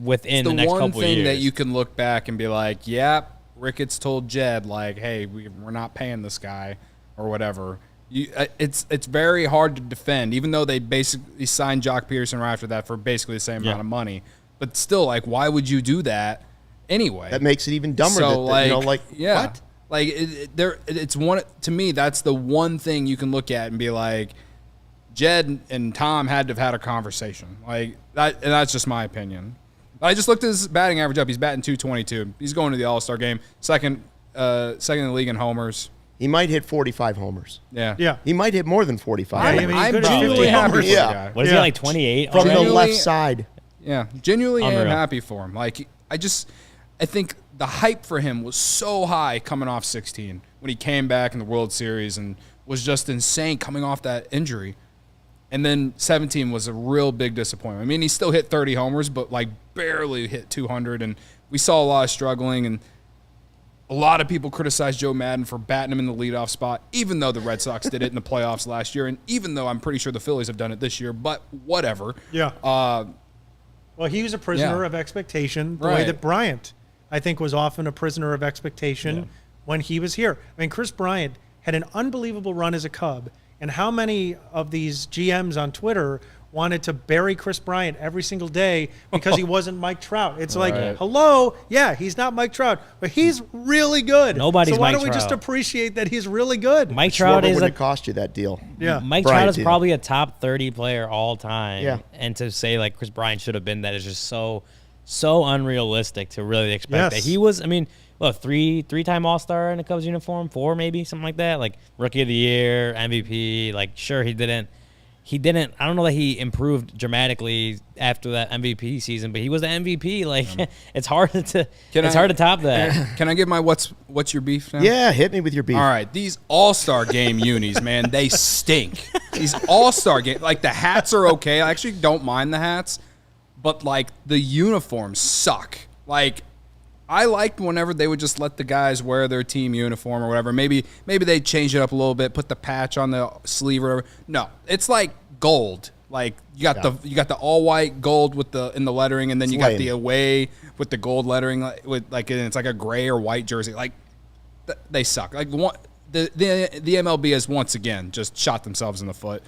within the next couple of years.
The one thing that you can look back and be like, yeah, Ricketts told Jed, like, hey, we're not paying this guy or whatever. It's very hard to defend, even though they basically signed Jock Peterson right after that for basically the same amount of money. But still, like, why would you do that anyway?
That makes it even dumber.
So,
what?
Like, it's one, to me, that's the one thing you can look at and be like, Jed and Tom had to have had a conversation. Like, that, and that's just my opinion. I just looked at his batting average up. He's batting .222. He's going to the All-Star game. Second in the league in homers.
He might hit 45 homers.
Yeah.
He might hit more than 45.
I'm genuinely happy for the guy.
What is he, like 28?
From
already?
the left side.
Yeah, genuinely am
Unreal.
happy for him. Like, I think the hype for him was so high coming off 16 when he came back in the World Series and was just insane coming off that injury. And then 17 was a real big disappointment. I mean, he still hit 30 homers, but like barely hit 200. And we saw a lot of struggling. And a lot of people criticized Joe Madden for batting him in the leadoff spot, even though the Red Sox did it in the playoffs last year. And even though I'm pretty sure the Phillies have done it this year, but whatever.
Yeah. Well, he was a prisoner of expectation, the way that Bryant, I think, was often a prisoner of expectation when he was here. I mean, Chris Bryant had an unbelievable run as a Cub. And how many of these GMs on Twitter wanted to bury Chris Bryant every single day because he wasn't Mike Trout? It's like, hello, yeah, he's not Mike Trout, but he's really good.
Nobody's
so why
Mike
don't we just
Trout.
appreciate that he's really good?
Mike Trout
Schwarber
is
wouldn't cost you that deal.
Yeah.
Mike
Bryant
Trout is
did.
probably a top 30 player all time.
Yeah.
And to say like Chris Bryant should have been that is just so unrealistic to really expect that. He was, I mean, look, three-time All-Star in a Cubs uniform, 4 maybe, something like that. Like Rookie of the Year, MVP. Like, sure, he didn't. I don't know that he improved dramatically after that MVP season, but he was the MVP. Like, it's hard to top that.
Can I give my what's your beef now?
Yeah, hit me with your beef.
All right, these All-Star Game unis, man, they stink. These All-Star game, like the hats are okay. I actually don't mind the hats, but like the uniforms suck. Like, I liked whenever they would just let the guys wear their team uniform or whatever. Maybe they change it up a little bit, put the patch on the sleeve or whatever. No, it's like gold. Like you got the all white gold with in the lettering, and then you got the away with the gold lettering and it's like a gray or white jersey. Like they suck. Like the MLB has once again just shot themselves in the foot.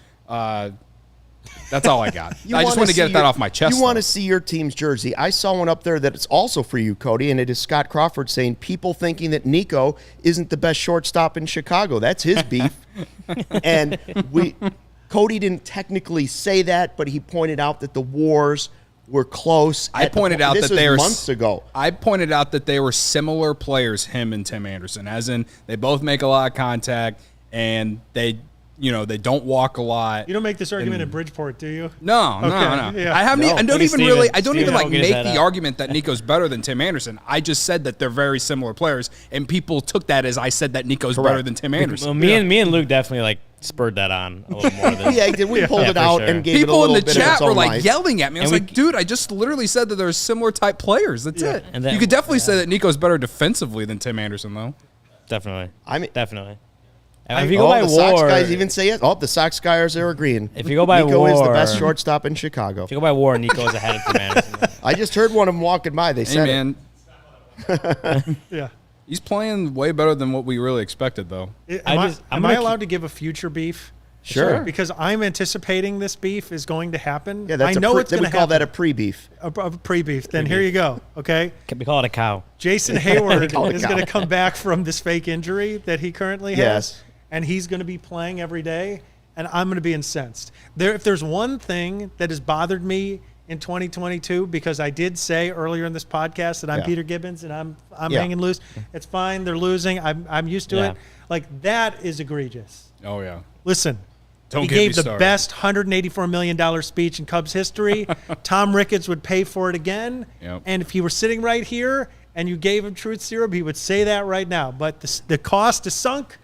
That's all I got. I just want to get that off my chest.
You want to see your team's jersey. I saw one up there that is also for you, Cody, and it is Scott Crawford saying people thinking that Nico isn't the best shortstop in Chicago. That's his beef. And Cody didn't technically say that, but he pointed out that the wars were close.
I pointed out that they were
months ago.
I pointed out that they were similar players, him and Tim Anderson, as in they both make a lot of contact and they don't walk a lot.
You don't make this argument in Bridgeport, do you?
No.
Yeah.
I don't even make the
up.
argument that Nico's better than Tim Anderson. I just said that they're very similar players, and people took that as I said that Nico's better than Tim Anderson.
Well, me and Luke definitely like spurred that on a little more than
Yeah, we pulled it out
sure.
and gave
People
it a little
in the
bit of
chat
its
were
own
like
life.
yelling at me. I was like, dude, I just literally said that they're similar type players. That's it.
And then-
you could definitely say that Nico's better defensively than Tim Anderson, though.
Definitely.
Definitely.
If you go by
the
WAR,
Sox guys even say it. Oh, the Sox guys are agreeing.
If you go by
Nico is the
WAR,
best shortstop in Chicago.
If you go by WAR, Nico's ahead of Tim Anderson.
I just heard one of them walking by. They
Hey,
said
man,
Yeah.
he's playing way better than what we really expected, though.
Am I allowed to give a future beef?
Sure.
Because I'm anticipating this beef is going to happen.
Yeah, that's
I know it's
then
going
we
to
call
happen.
that a pre-beef.
A pre-beef. Then here you go. Okay.
We call it a cow.
Jason Hayward
Call it
is
cow.
going to come back from this fake injury that he currently has.
Yes.
And he's going to be playing every day, and I'm going to be incensed. If there's one thing that has bothered me in 2022, because I did say earlier in this podcast that I'm Peter Gibbons and I'm hanging loose. It's fine. They're losing. I'm used to it. Like, that is egregious.
Oh, yeah.
Listen.
Don't
he
get me
gave the
started.
best $184 million speech in Cubs history. Tom Ricketts would pay for it again.
Yep.
And if he were sitting right here and you gave him truth serum, he would say that right now. But the cost is sunk.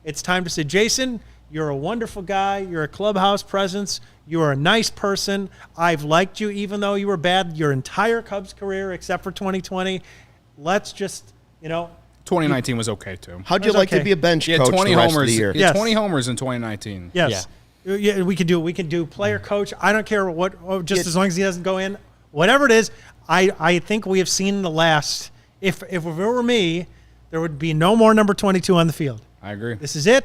It's time to say, Jason, you're a wonderful guy. You're a clubhouse presence. You are a nice person. I've liked you even though you were bad your entire Cubs career except for 2020. Let's just,
2019 was okay, too.
How'd you like to be a bench
He had
coach
20
the rest
homers.
of the year?
He had
Yes.
20 homers in 2019.
Yes. Yeah, we can do player coach. I don't care what, just as long as he doesn't go in. whatever it is, I think we have seen the last. If it were me, there would be no more number 22 on the field.
I agree.
This is it.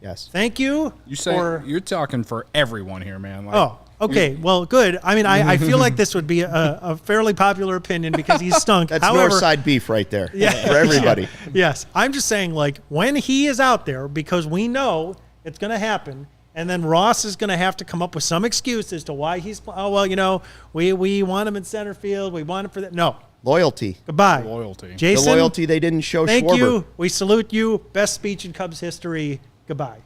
Yes.
Thank you.
You're talking for everyone here, man.
Oh, okay. Well, good. I mean, I feel like this would be a fairly popular opinion because he's stunk.
That's
However,
Northside beef right there.
Yeah.
For everybody.
Yes. I'm just saying, like, when he is out there, because we know it's going to happen, and then Ross is going to have to come up with some excuse as to why he's, we want him in center field. We want him for that. No.
Loyalty.
Goodbye.
Loyalty.
Jason.
The loyalty they didn't show
Thank
Schwarber.
you. We salute you. Best speech in Cubs history. Goodbye.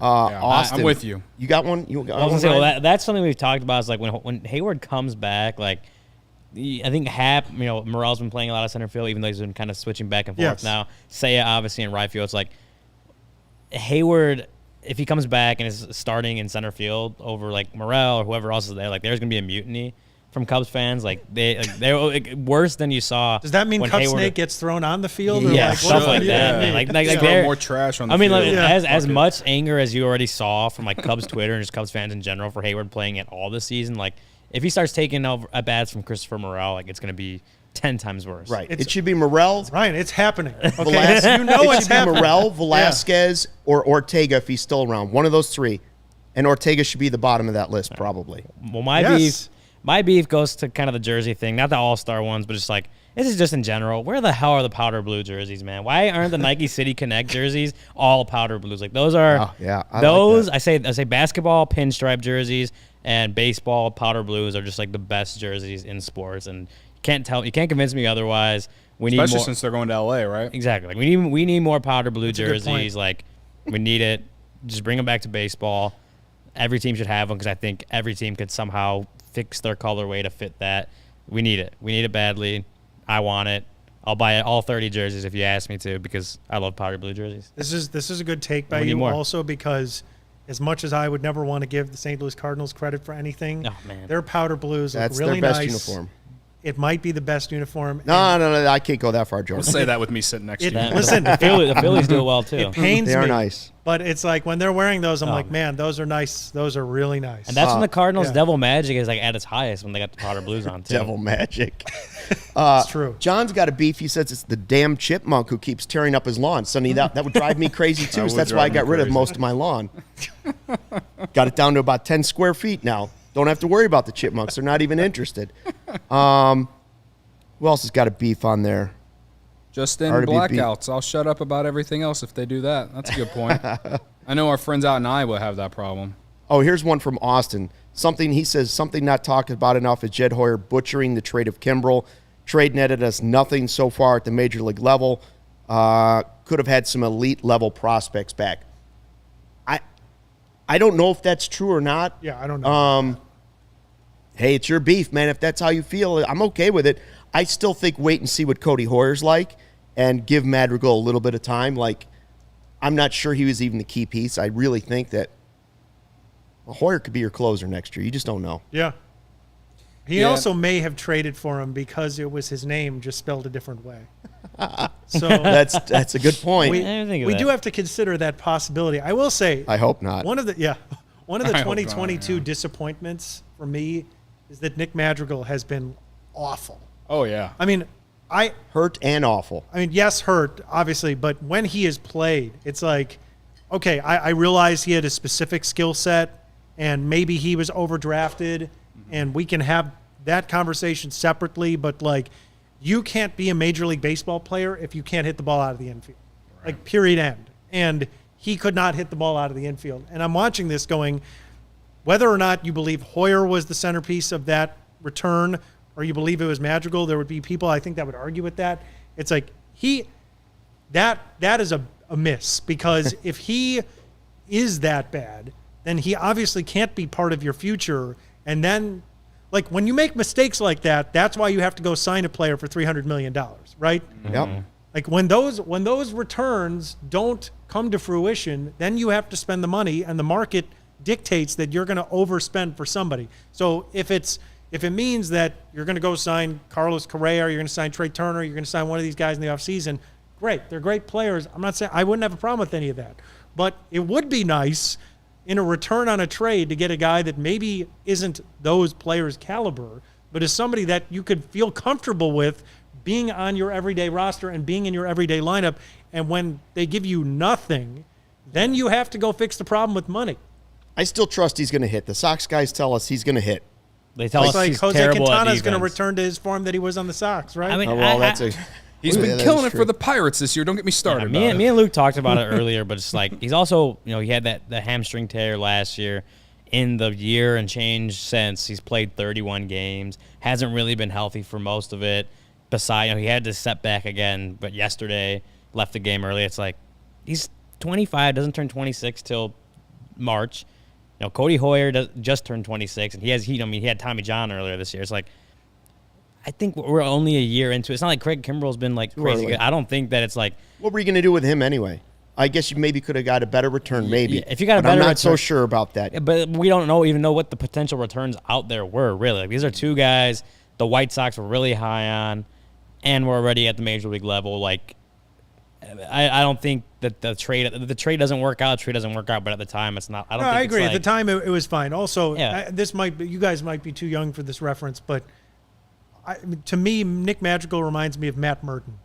Austin.
I'm with you.
You got one?
I was gonna say, well, that's something we've talked about. Is like when Hayward comes back, like I think Happ, Morel's been playing a lot of center field, even though he's been kind of switching back and forth now. Seiya obviously in right field. It's like Hayward, if he comes back and is starting in center field over like Morel or whoever else is there, like there's gonna be a mutiny from Cubs fans. Like they're worse than you saw.
Does that mean
when
Cub
Hayward,
Snake gets thrown on the field?
Yeah,
or
stuff like that.
Yeah.
Like
Throw
they're
more trash on the
field.
field.
As much anger as you already saw from like Cubs Twitter and just Cubs fans in general for Hayward playing at all this season, like if he starts taking over at bats from Christopher Morel, like it's going to be 10 times worse.
Right. It should be Morel.
Ryan, it's happening. Okay?
It should be Morel, Velasquez, or Ortega if he's still around. One of those three. And Ortega should be the bottom of that list, probably.
Well, my beef goes to kind of the jersey thing, not the all-star ones, but just like, this is just in general. Where the hell are the powder blue jerseys, man? Why aren't the Nike City Connect jerseys all powder blues? Like those are I say basketball pinstripe jerseys and baseball powder blues are just like the best jerseys in sports, and you can't convince me otherwise.
Especially more, since they're going to LA, right?
Exactly. Like we need more powder blue jerseys. Like we need it. Just bring them back to baseball. Every team should have them because I think every team could somehow fix their colorway to fit that. We need it. We need it badly. I want it. I'll buy all 30 jerseys if you ask me to because I love powder blue jerseys.
This is a good take by you also because as much as I would never want to give the St. Louis Cardinals credit for anything, their powder blues look really nice.
That's their best uniform.
It might be the best uniform.
No, I can't go that far, Jordan.
Don't say that with me sitting next to you.
Listen,
the Phillies do it well too.
It pains me.
They are nice.
But it's like when they're wearing those, I'm like, man, those are nice. Those are really nice.
And that's when the Cardinals' devil magic is like at its highest when they got the powder blues on too.
Devil magic.
It's true.
John's got a beef. He says it's the damn chipmunk who keeps tearing up his lawn. Sonny, that would drive me crazy too. So that's why I got rid of most of my lawn. Got it down to about 10 square feet now. Don't have to worry about the chipmunks. They're not even interested. Who else has got a beef on there?
Just in blackouts. I'll shut up about everything else if they do that. That's a good point. I know our friends out in Iowa have that problem.
Oh, here's one from Austin. He says something not talked about enough is Jed Hoyer butchering the trade of Kimbrel. Trade netted us nothing so far at the major league level. Could have had some elite level prospects back. I don't know if that's true or not.
Yeah, I don't know.
Hey, it's your beef, man. If that's how you feel, I'm okay with it. I still think wait and see what Cody Hoyer's like and give Madrigal a little bit of time. Like, I'm not sure he was even the key piece. I really think that Hoyer could be your closer next year. You just don't know.
Yeah. He also may have traded for him because it was his name just spelled a different way. So
that's a good point.
We do have to consider that possibility. I will say.
I hope not.
One of the 2022 disappointments for me is that Nick Madrigal has been awful.
Oh, yeah.
I mean,
hurt and awful.
I mean, yes, hurt, obviously, but when he has played, it's like, okay, I realize he had a specific skill set and maybe he was overdrafted and we can have that conversation separately, but like, you can't be a Major League Baseball player if you can't hit the ball out of the infield. Right. Like, period, end. And he could not hit the ball out of the infield. And I'm watching this going, whether or not you believe Hoyer was the centerpiece of that return or you believe it was Madrigal, there would be people I think that would argue with that. It's like that is a miss because if he is that bad, then he obviously can't be part of your future. And then, like, when you make mistakes like that, that's why you have to go sign a player for $300 million, right?
Yep.
Like, when those returns don't come to fruition, then you have to spend the money, and the market dictates that you're going to overspend for somebody. So if it means that you're going to go sign Carlos Correa, or you're going to sign Trey Turner, you're going to sign one of these guys in the offseason, great. They're great players. I'm not saying I wouldn't have a problem with any of that. But it would be nice in a return on a trade to get a guy that maybe isn't those players' caliber, but as somebody that you could feel comfortable with being on your everyday roster and being in your everyday lineup. And when they give you nothing, then you have to go fix the problem with money.
I still trust he's going to hit. The Sox guys tell us he's going to hit.
They tell us
like
he's
Jose
terrible
Quintana
at
is going to
defense.
return to his form that he was on the Sox, right?
I mean,
He's been killing it for the Pirates this year. Don't get me started.
me and Luke talked about it earlier, but it's like he's also, he had the hamstring tear last year. In the year and change since, he's played 31 games, hasn't really been healthy for most of it. Besides, he had this setback again, but yesterday left the game early. It's like he's 25, doesn't turn 26 till March. Cody Hoyer just turned 26, and he had Tommy John earlier this year. It's like, I think we're only a year into it. It's not like Craig Kimbrel's been like crazy good. I don't think that it's like.
What were you going to do with him anyway? I guess you maybe could have got a better return, maybe.
Yeah, if you got a
better
better
I'm not
return,
so sure about that.
But we don't even know what the potential returns out there were, really. Like, these are two guys the White Sox were really high on, and we're already at the major league level. Like, I don't think that the trade doesn't work out. The trade doesn't work out, but at the time, it's not.
I agree. At the time, it was fine. Also, you guys might be too young for this reference, but to me, Nick Madrigal reminds me of Matt Merton.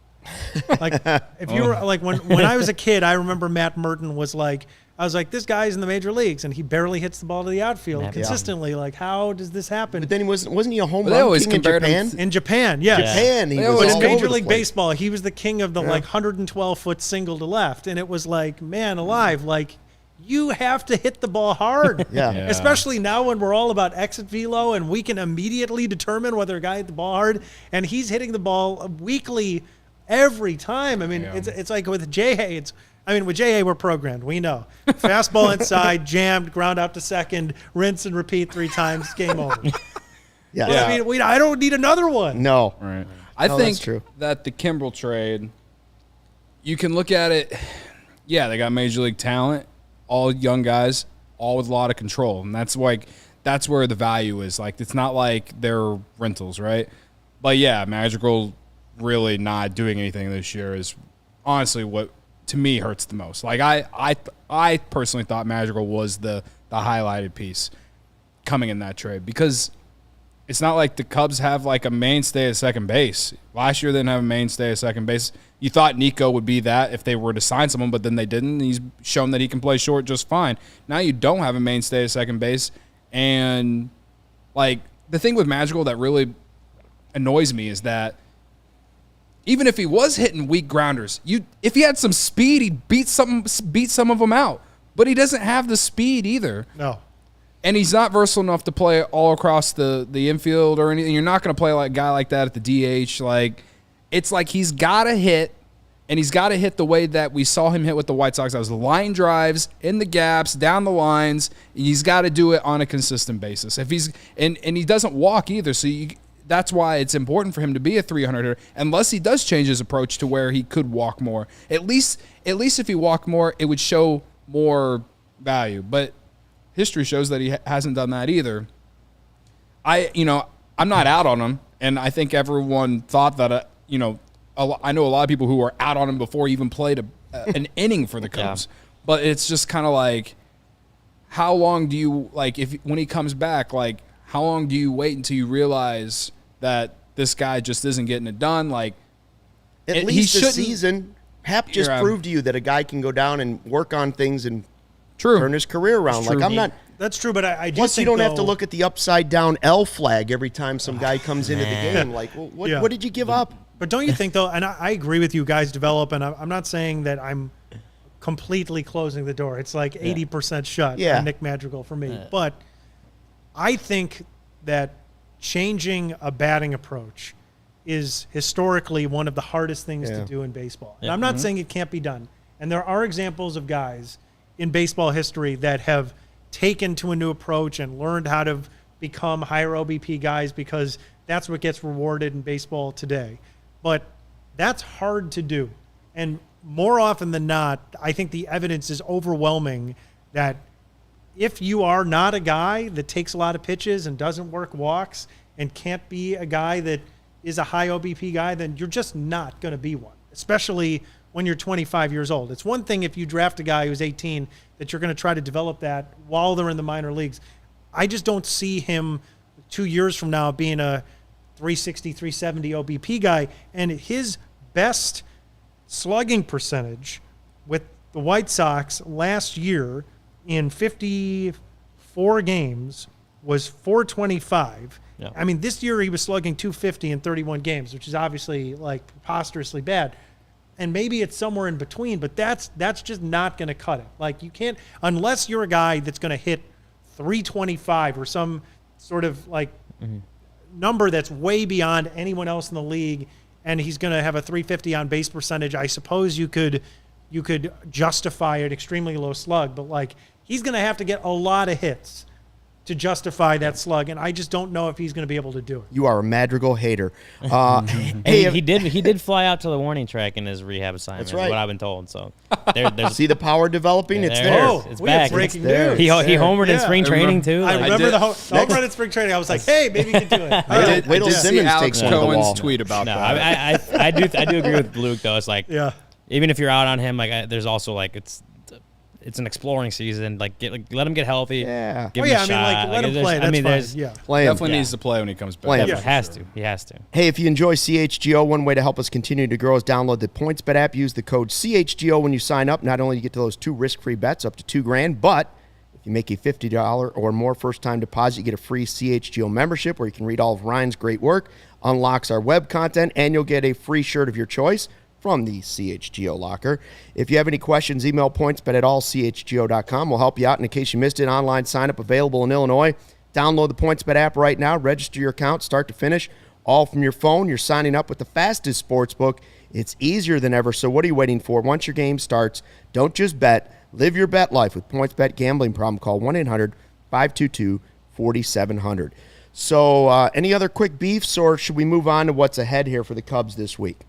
Like, if you were like when I was a kid, I remember Matt Merton was like, I was like, this guy's in the major leagues and he barely hits the ball to the outfield consistently. Yeah. Like, how does this happen?
But then he wasn't he a home run king in Japan?
In Japan, yeah.
Japan, he was
but in
all
Major
over the
League
place.
Baseball, he was the king of the 112-foot single to left, and it was like, man alive, like, you have to hit the ball hard.
Yeah.
Especially now when we're all about exit velo and we can immediately determine whether a guy hit the ball hard, and he's hitting the ball weekly every time. I mean, it's like with J.A., with J.A. we're programmed. We know. Fastball inside, jammed, ground out to second, rinse and repeat 3 times, game over.
Yeah.
Well, I mean, I don't need another one.
No.
Right. I think that the Kimbrel trade, you can look at it, they got major league talent, all young guys, all with a lot of control. And that's where the value is. Like, it's not like they're rentals, right? But Madrigal really not doing anything this year is honestly what to me hurts the most. Like, I personally thought Madrigal was the highlighted piece coming in that trade, because it's not like the Cubs have like a mainstay at second base. Last year they didn't have a mainstay at second base. You thought Nico would be that if they were to sign someone, but then they didn't. He's shown that he can play short just fine. Now you don't have a mainstay at second base, and like the thing with Madrigal that really annoys me is that even if he was hitting weak grounders, if he had some speed, he'd beat some of them out. But he doesn't have the speed either.
No.
And he's not versatile enough to play all across the infield or anything. You're not going to play like a guy like that at the DH. Like, it's like he's got to hit, and he's got to hit the way that we saw him hit with the White Sox. That was line drives, in the gaps, down the lines. He's got to do it on a consistent basis. If he's and he doesn't walk either, so that's why it's important for him to be a 300 hitter, unless he does change his approach to where he could walk more. At least if he walked more, it would show more value. But history shows that he hasn't done that either. I'm not out on him, and I think everyone thought that, I know a lot of people who were out on him before he even played an inning for the Cubs. Yeah. But it's just kind of like, how long do you, like, when he comes back, like, how long do you wait until you realize that this guy just isn't getting it done? Like,
at least this season, Happ just proved to you that a guy can go down and work on things and turn his career around. Like, I'm not.
That's true, but I do
plus
think
you don't have to look at the upside down L flag every time some guy comes into the game. Like, well, what did you give up?
But don't you think, though, and I agree with you, guys develop, and I'm not saying that I'm completely closing the door. It's like 80% shut on Nick Madrigal for me. But I think that changing a batting approach is historically one of the hardest things to do in baseball. And I'm not saying it can't be done. And there are examples of guys in baseball history that have taken to a new approach and learned how to become higher OBP guys, because that's what gets rewarded in baseball today. But that's hard to do. And more often than not, I think the evidence is overwhelming that if you are not a guy that takes a lot of pitches and doesn't work walks and can't be a guy that is a high OBP guy, then you're just not going to be one, especially when you're 25 years old. It's one thing if you draft a guy who's 18 that you're going to try to develop that while they're in the minor leagues. I just don't see him 2 years from now being a 360, 370 OBP guy. And his best slugging percentage with the White Sox last year in 54 games was .425.
Yeah.
I mean, this year he was slugging .250 in 31 games, which is obviously like preposterously bad. And maybe it's somewhere in between, but that's just not going to cut it. Like, you can't, unless you're a guy that's going to hit 325 or some sort of like number that's way beyond anyone else in the league, and he's going to have a 350 on base percentage. I suppose you could justify an extremely low slug, but like, he's going to have to get a lot of hits to justify that slug, and I just don't know if he's going to be able to do it.
You are a Madrigal hater.
Hey, he did fly out to the warning track in his rehab assignment.
That's right.
Is what I've been told. So there's
See the power developing? It's
there
there.
it is. It's
we have
back.
breaking
It's there.
news.
he homered in
Yeah.
spring training too.
I
Like,
remember
did-
the home run in spring training. I was like, hey, maybe you can do it. All
I
right.
did- Wait till
I did see
Simmons
Alex
takes one to the
Cohen's
wall.
tweet about
no,
that.
I do agree with Luke though. It's like
Yeah.
even if you're out on him, like there's also like it's an exploring season. Like let him get healthy.
Yeah.
Give
Oh,
him
yeah,
a
I mean,
shot.
like, let him
there's-
play.
I
That's
mean,
fine.
there's
Yeah.
Play him.
Definitely
Yeah.
needs to play when he comes back.
Play him.
he has to. He has to.
Hey, if you enjoy CHGO, one way to help us continue to grow is download the PointsBet app. Use the code CHGO when you sign up. Not only do you get to those 2 risk-free bets up to $2,000, but if you make a $50 or more first-time deposit, you get a free CHGO membership where you can read all of Ryan's great work, unlocks our web content, and you'll get a free shirt of your choice from the CHGO locker. If you have any questions, email pointsbet@allchgo.com. We'll help you out. And in case you missed it, online sign-up available in Illinois. Download the PointsBet app right now. Register your account start to finish, all from your phone. You're signing up with the fastest sportsbook. It's easier than ever, so what are you waiting for? Once your game starts, don't just bet. Live your bet life with PointsBet. Gambling problem, call 1-800-522-4700. So any other quick beefs, or should we move on to what's ahead here for the Cubs this week?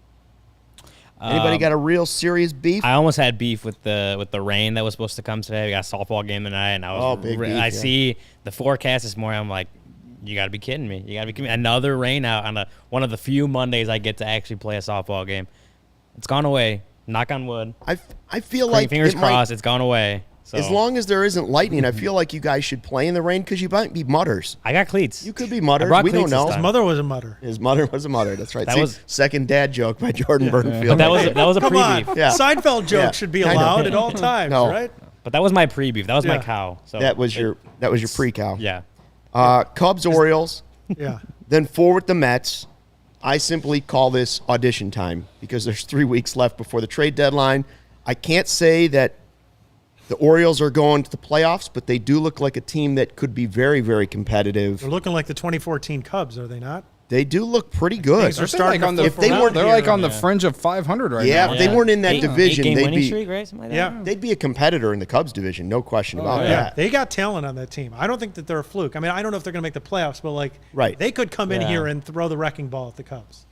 Anybody got a real serious beef?
I almost had beef with the rain that was supposed to come today. We got a softball game tonight, and I was
big beef,
I
yeah.
see the forecast this morning. I'm like, you got to be kidding me! You got to be kidding me! Another rain out on one of the few Mondays I get to actually play a softball game. It's gone away. Knock on wood.
I feel like
Fingers
it might-
crossed. It's gone away. So
as long as there isn't lightning, I feel like you guys should play in the rain because you might be mutters.
I got cleats.
You could be mutters.
brought
We don't
cleats this
know.
His
time.
mother was a mutter.
His mother was a mutter. That's right.
That
See,
was-
second dad joke by Jordan Bernfield.
But that was a
Come on.
pre-beef.
Yeah.
Seinfeld jokes
Yeah.
should be
I know.
allowed at all times,
No.
right?
But that was my pre-beef. That was my
Yeah.
cow. So
that was your pre-cow.
yeah.
Cubs, Orioles,
Yeah.
then forward the Mets. I simply call this audition time because there's 3 weeks left before the trade deadline. I can't say that the Orioles are going to the playoffs, but they do look like a team that could be very, very competitive.
They're looking like the 2014 Cubs, are they not?
They do look pretty good.
Things are
Aren't they
starting
like on
to
the,
If they
flip
weren't-
around
they're like
here.
on the fringe of 500 right
Yeah,
now.
if they weren't in that division,
eight-game
they'd
winning
be
streak, right? Something like
Yeah.
that?
they'd be a competitor in the Cubs division, no question about
Yeah,
that.
they got talent on that team. I don't think that they're a fluke. I mean, I don't know if they're going to make the playoffs, but like,
Right.
they could come in
Yeah.
here and throw the wrecking ball at the Cubs.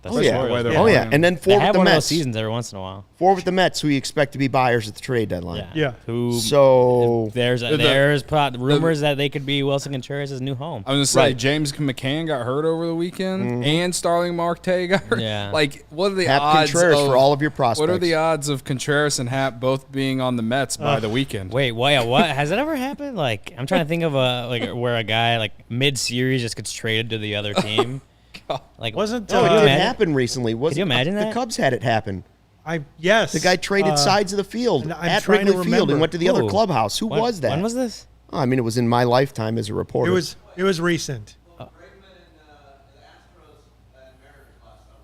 That's
Oh
the
yeah,
Orioles.
they're
oh yeah,
playing.
and then
They
forward
have
the
one of those
Mets.
seasons every once in a while.
Forward the Mets, who you expect to be buyers at the trade deadline.
Yeah.
Who?
So
There's rumors that they could be Wilson Contreras' new home.
I was gonna say
Right.
James McCann got hurt over the weekend, and Starling Marte got hurt.
Yeah.
Like, what are the
Happ
odds
Contreras
of,
for all of your prospects.
What are the odds of Contreras and Happ both being on the Mets by the weekend?
Wait, what? Has that ever happened? Like, I'm trying to think of where a guy like mid-series just gets traded to the other team. Like,
Wasn't
Oh, it
Could you
did
imagine?
happen recently.
Could you imagine
The
that?
Cubs had it happen.
yes.
The guy traded sides of the field
and I'm
at
trying to
Wrigley Field and
remember.
went to the other
Who?
clubhouse. Who was that?
When was this?
Oh, I mean, it was in my lifetime as a
It
reporter.
was recent.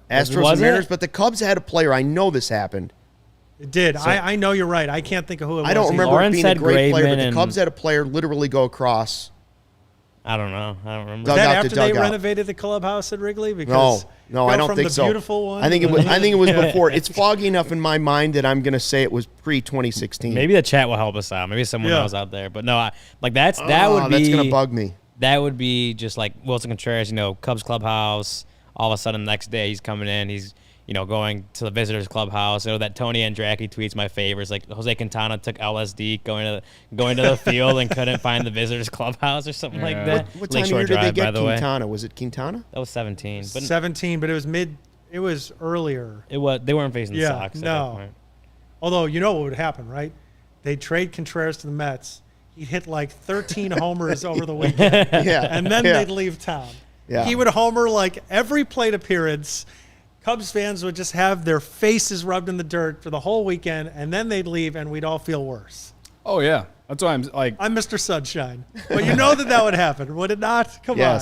Astros
Was
and Mariners,
it?
but the Cubs had a player. I know this happened.
It did. I know you're right. I can't think of who it was.
I don't
either.
remember it
Lawrence
being a
had
great player, but
Graveman
the
and-
Cubs had a player literally go across.
I don't know. I don't remember.
Dug
Is that
out to
after they
dugout.
renovated the clubhouse at Wrigley? Because
No,
go
I don't
from
think
the
so.
Beautiful one.
I think it
to
was.
the-
I think it was before. It's foggy enough in my mind that I'm going to say it was pre-2016.
Maybe the chat will help us out. Maybe someone
Yeah.
knows out there. But no, that would be
that's going to bug me.
That would be just like Wilson Contreras, Cubs clubhouse. All of a sudden, the next day he's coming in. He's going to the visitors clubhouse. That Tony Andracki tweets my favorites. Like Jose Quintana took LSD going to the field and couldn't find the visitors clubhouse or something like that.
What time of
Lakeshore
year did they
Drive, by
get
the way.
Quintana? Was it Quintana?
That was 17. But
17, but it was It was earlier.
they weren't facing the
Yeah,
Sox at that
no.
point.
Although you know what would happen, right? They'd trade Contreras to the Mets. He'd hit like 13 homers over the weekend,
Yeah.
and then
yeah.
they'd leave town.
Yeah.
He would homer like every plate appearance. Cubs fans would just have their faces rubbed in the dirt for the whole weekend, and then they'd leave, and we'd all feel worse.
Oh, yeah. That's why I'm like...
I'm Mr. Sunshine. But you know that would happen, would it not? Come on.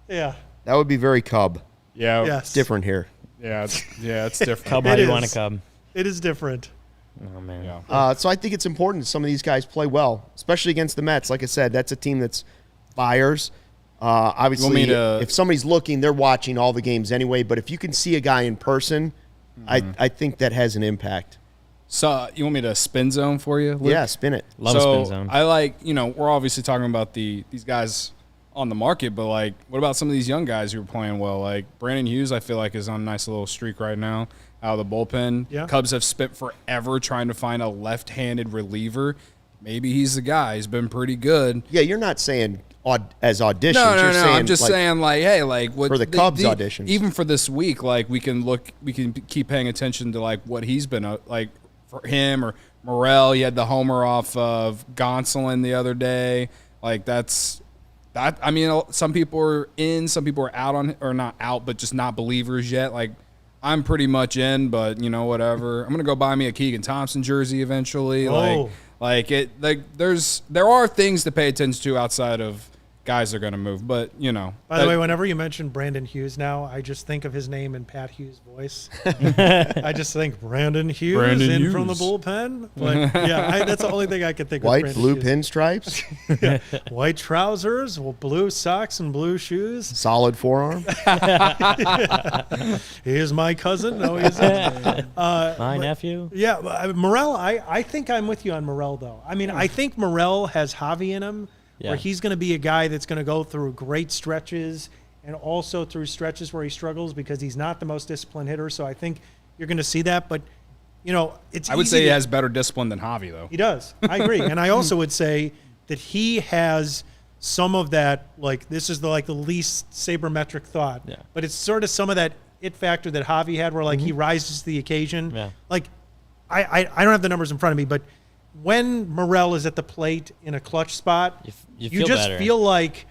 Yeah.
That would be very Cub.
Yeah.
Yes.
It's different here.
Yeah, it's different.
Cub, how do you want a Cub?
It is different.
Oh, man.
Yeah.
So I think it's important that some of these guys play well, especially against the Mets. Like I said, that's a team that's buyers. Obviously, if somebody's looking, they're watching all the games anyway. But if you can see a guy in person, I think that has an impact.
So you want me to spin zone for you, Luke?
Yeah, spin it.
Love a spin zone.
I like, we're obviously talking about these guys on the market, but like, what about some of these young guys who are playing well? Like Brandon Hughes, I feel like is on a nice little streak right now out of the bullpen.
Yeah.
Cubs have spent forever trying to find a left-handed reliever. Maybe he's the guy. He's been pretty good.
Yeah, you're not saying as auditions.
No.
You're saying,
I'm just saying, like, hey, like what
for the Cubs auditions.
Even for this week, like we can keep paying attention to like what he's been like for him or Morel. He had the homer off of Gonsolin the other day. Like that. I mean, some people are in, some people are out on, or not out, but just not believers yet. Like I'm pretty much in, but whatever. I'm gonna go buy me a Keegan Thompson jersey eventually.
Oh.
There are things to pay attention to outside of guys that are going to move, but
By the way, whenever you mention Brandon Hughes now, I just think of his name in Pat Hughes' voice. I just think Brandon Hughes from the bullpen. But yeah, that's the only thing I could think of.
White, blue pinstripes,
white trousers, blue socks, and blue shoes.
Solid forearm.
He is my cousin. No, he isn't.
My nephew.
Yeah, Morel. I think I'm with you on Morel though. I mean, I think Morel has Javi in him.
Yeah.
Where he's going to be a guy that's going to go through great stretches and also through stretches where he struggles because he's not the most disciplined hitter. So I think you're going to see that. But, it's
I would say he has better discipline than Javi, though.
He does. I agree. And I also would say that he has some of that, like, this is the least sabermetric thought.
Yeah.
But it's sort of some of that it factor that Javi had where, like, he rises to the occasion.
Yeah.
Like, I don't have the numbers in front of me, but when Morel is at the plate in a clutch spot,
you
you just
better.
feel like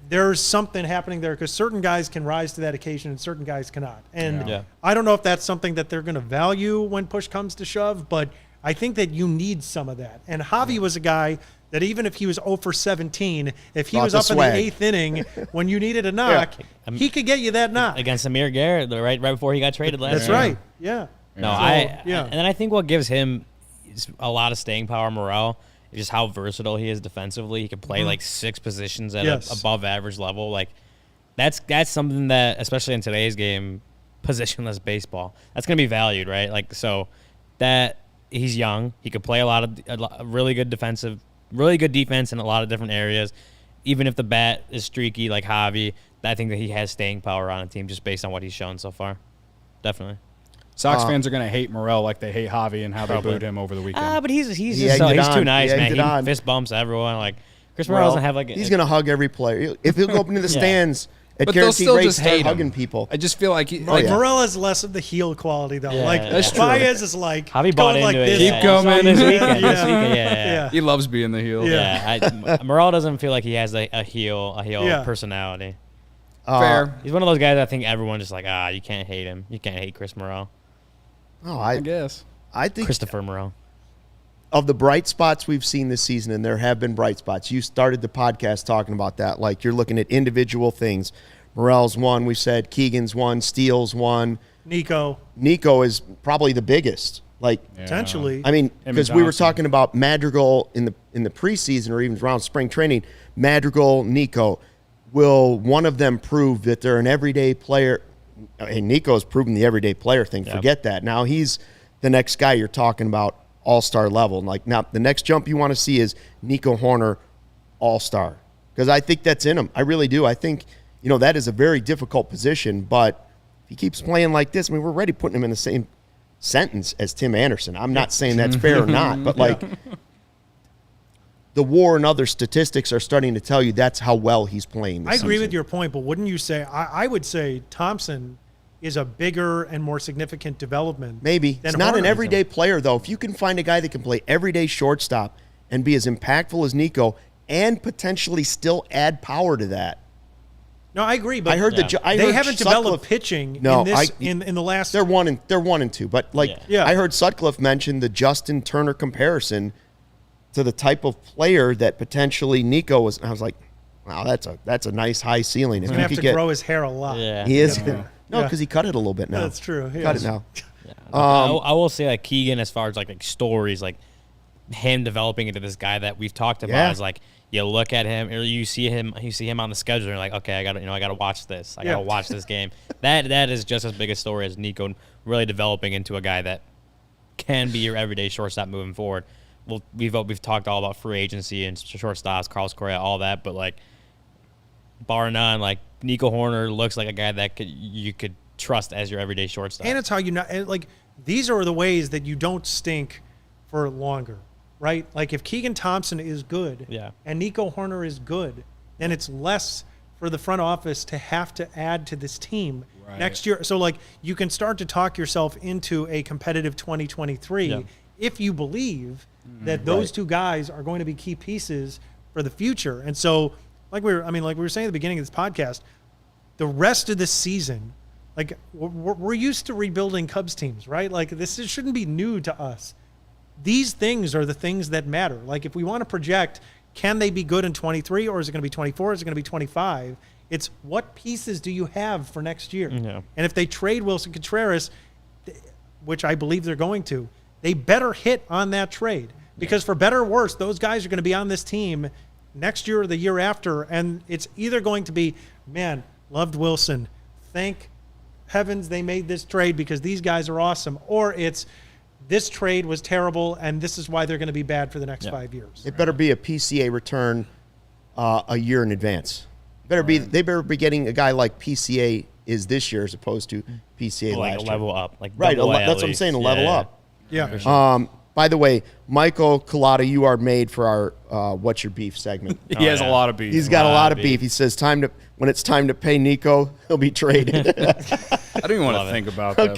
there's something happening there because certain guys can rise to that occasion and certain guys cannot. And I don't know if that's something that they're going to value when push comes to shove, but I think that you need some of that. And Javi was a guy that even if he was 0 for 17, if he was up in the 8th inning when you needed a knock, he could get you that knock.
Against Amir Garrett, right before he got traded last year.
That's right. Yeah.
No, and then I think what gives him a lot of staying power, Morel, is just how versatile he is defensively. He can play like 6 positions at an above average level. Like that's something that, especially in today's game, positionless baseball, that's going to be valued, right? Like so that he's young, he could play a lot of really good defense in a lot of different areas. Even if the bat is streaky like Javi, I think that he has staying power on a team just based on what he's shown so far. Definitely.
Sox fans are going to hate Morel like they hate Javi and how they booed him over the weekend.
But he's too nice, man. He fist bumps everyone. Like Chris Morel doesn't have
he's going to hug every player. If he'll go up into the stands at guaranteed rates, start hugging people.
I just feel like
Morel has less of the heel quality though.
That's true.
Baez is like
Javi bought into it.
Keep coming
this weekend.
He loves being the heel.
Morel doesn't feel like he has a heel personality.
Fair.
He's one of those guys I think everyone just like, you can't hate him. You can't hate Chris Morel.
Oh,
I guess.
I think
Christopher Morel.
Of the bright spots we've seen this season, and there have been bright spots. You started the podcast talking about that. Like you're looking at individual things. Morel's one. We said Keegan's one. Steele's one.
Nico
is probably the biggest.
Potentially.
I mean, because we were talking about Madrigal in the preseason or even around spring training. Madrigal, Nico. Will one of them prove that they're an everyday player? And Nico's proven the everyday player thing. Yep. Forget that. Now he's the next guy you're talking about, all-star level. Like now, the next jump you want to see is Nico Hoerner, all-star, because I think that's in him. I really do. I think that is a very difficult position. But if he keeps playing like this, I mean, we're already putting him in the same sentence as Tim Anderson. I'm not saying that's fair or not, but the WAR and other statistics are starting to tell you that's how well he's playing this
I agree
season.
with your point, but wouldn't you say, I would say Thompson is a bigger and more significant development.
Maybe. He's not an everyday player, though. If you can find a guy that can play everyday shortstop and be as impactful as Nico and potentially still add power to that,
No, I agree, but
I heard
they haven't developed pitching in the last.
They're 1-2, but I heard Sutcliffe mention the Justin Turner comparison to the type of player that potentially Nico was. And I was like, wow, that's a nice high ceiling.
He's gonna have to grow his hair a lot.
Yeah.
He is. No, because he cut it a little bit now.
That's true.
Cut it now.
Yeah. I will say like Keegan, as far as like stories, like him developing into this guy that we've talked about is like you look at him or you see him on the schedule and you're like, okay, I gotta watch this. I gotta watch this game. That is just as big a story as Nico really developing into a guy that can be your everyday shortstop moving forward. Well, we've talked all about free agency and shortstops, Carlos Correa, all that, but like bar none, like Nico Hoerner looks like a guy that you could trust as your everyday shortstop.
And it's how like these are the ways that you don't stink for longer, right? Like if Keegan Thompson is good and Nico Hoerner is good, then it's less for the front office to have to add to this team next year. So like you can start to talk yourself into a competitive 2023 if you believe that those two guys are going to be key pieces for the future. And so like we were saying at the beginning of this podcast, the rest of the season, like we're used to rebuilding Cubs teams, right? Like shouldn't be new to us. These things are the things that matter. Like if we want to project, can they be good in 23 or is it going to be 24? Is it going to be 25? It's what pieces do you have for next year? Yeah. And if they trade Wilson Contreras, which I believe they're going to, they better hit on that trade because for better or worse, those guys are going to be on this team next year or the year after. And it's either going to be, man, loved Wilson. Thank heavens they made this trade because these guys are awesome. Or it's this trade was terrible and this is why they're going to be bad for the next 5 years.
It better be a PCA return a year in advance. They better be getting a guy like PCA is this year as opposed to PCA last year.
Level up. Like
right, that's what I'm saying, a level up.
Yeah.
Sure. By the way, Michael Collada, you are made for our What's Your Beef segment.
He has a lot of beef.
He's got a lot of beef. He says when it's time to pay Nico, he'll be traded.
I don't even want to think about that,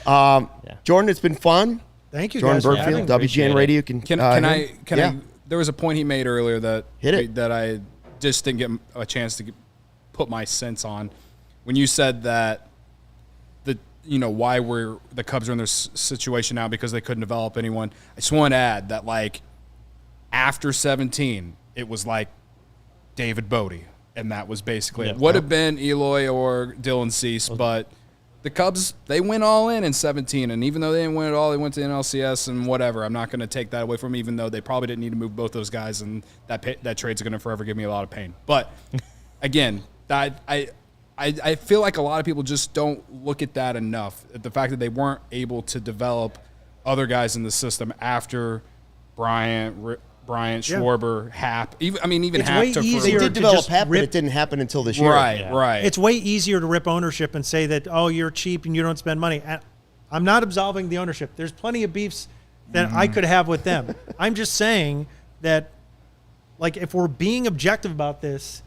brother.
Jordan, it's been fun.
Thank you,
Jordan
guys.
Bernfield, WGN Radio.
Can I? There was a point he made earlier that I just didn't get a chance to put my sense on. When you said that why the Cubs are in this situation now because they couldn't develop anyone. I just want to add that like after 17, it was like David Bodie, and that was basically it. Would have been Eloy or Dylan Cease, but the Cubs, they went all in 17, and even though they didn't win it all, they went to NLCS and whatever. I'm not going to take that away from them, even though they probably didn't need to move both those guys, and that trade's going to forever give me a lot of pain. But again, I feel like a lot of people just don't look at that enough. The fact that they weren't able to develop other guys in the system after Bryant, Schwarber, Happ. Even Happ.
They did develop Happ, but it didn't happen until this year.
Right.
It's way easier to rip ownership and say that, oh, you're cheap and you don't spend money. I'm not absolving the ownership. There's plenty of beefs that I could have with them. I'm just saying that, like, if we're being objective about this,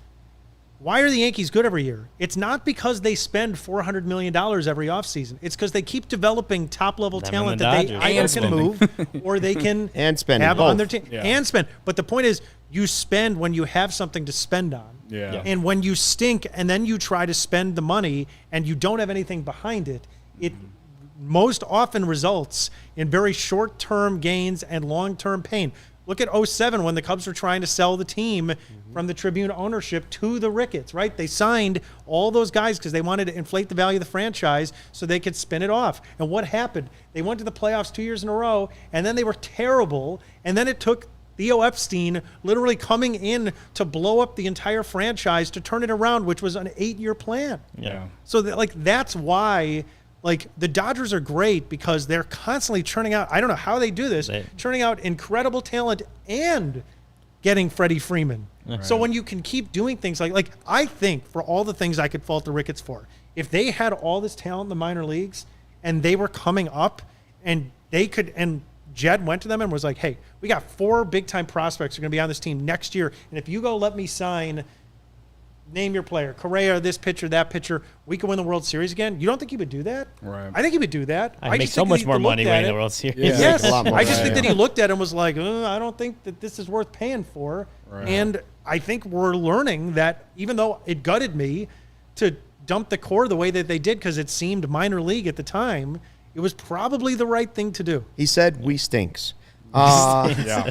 why are the Yankees good every year? It's not because they spend $400 million every offseason. It's because they keep developing top-level talent that they either can move or they can have on their team. Yeah. And spend. But the point is, you spend when you have something to spend on.
Yeah.
And when you stink and then you try to spend the money and you don't have anything behind it, it most often results in very short-term gains and long-term pain. Look at 07 when the Cubs were trying to sell the team from the Tribune ownership to the Ricketts, right? They signed all those guys because they wanted to inflate the value of the franchise so they could spin it off. And what happened? They went to the playoffs 2 years in a row, and then they were terrible. And then it took Theo Epstein literally coming in to blow up the entire franchise to turn it around, which was an 8-year plan.
Yeah.
So that's why... Like, the Dodgers are great because they're constantly churning out, I don't know how they do this, churning out incredible talent and getting Freddie Freeman. Right. So when you can keep doing things like I think for all the things I could fault the Ricketts for, if they had all this talent in the minor leagues and they were coming up and Jed went to them and was like, hey, we got 4 big-time prospects who are going to be on this team next year, and if you go let me sign... Name your player, Correa, this pitcher, that pitcher. We can win the World Series again. You don't think he would do that?
Right.
I think he would do that.
I make so much more money winning the World Series.
Yeah. Yes. I just think that he looked at it and was like, I don't think that this is worth paying for. Right. And I think we're learning that even though it gutted me to dump the core the way that they did because it seemed minor league at the time, it was probably the right thing to do.
He said, we stinks.
Yeah.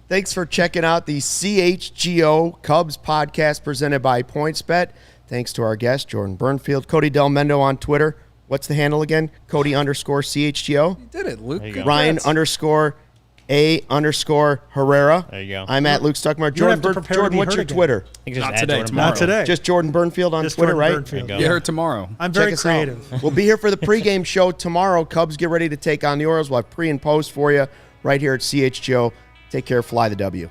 Thanks for checking out the CHGO Cubs podcast presented by PointsBet. Thanks to our guest, Jordan Bernfield. Cody Del Mendo on Twitter. What's the handle again? Cody_CHGO.
You did it, Luke.
Ryan_A_Herrera.
There you go.
I'm at Luke Stuckmeyer. Jordan, what's your Twitter?
I think just
Not
add
today,
Jordan
tomorrow.
Not today.
Just Jordan Bernfield on
Just
Twitter,
Jordan
right?
Bernfield.
There you go.
Get her tomorrow.
I'm very
Check us out.
creative.
We'll be here for the pregame show tomorrow. Cubs get ready to take on the Orioles. We'll have pre and post for you right here at CHGO. Take care. Fly the W.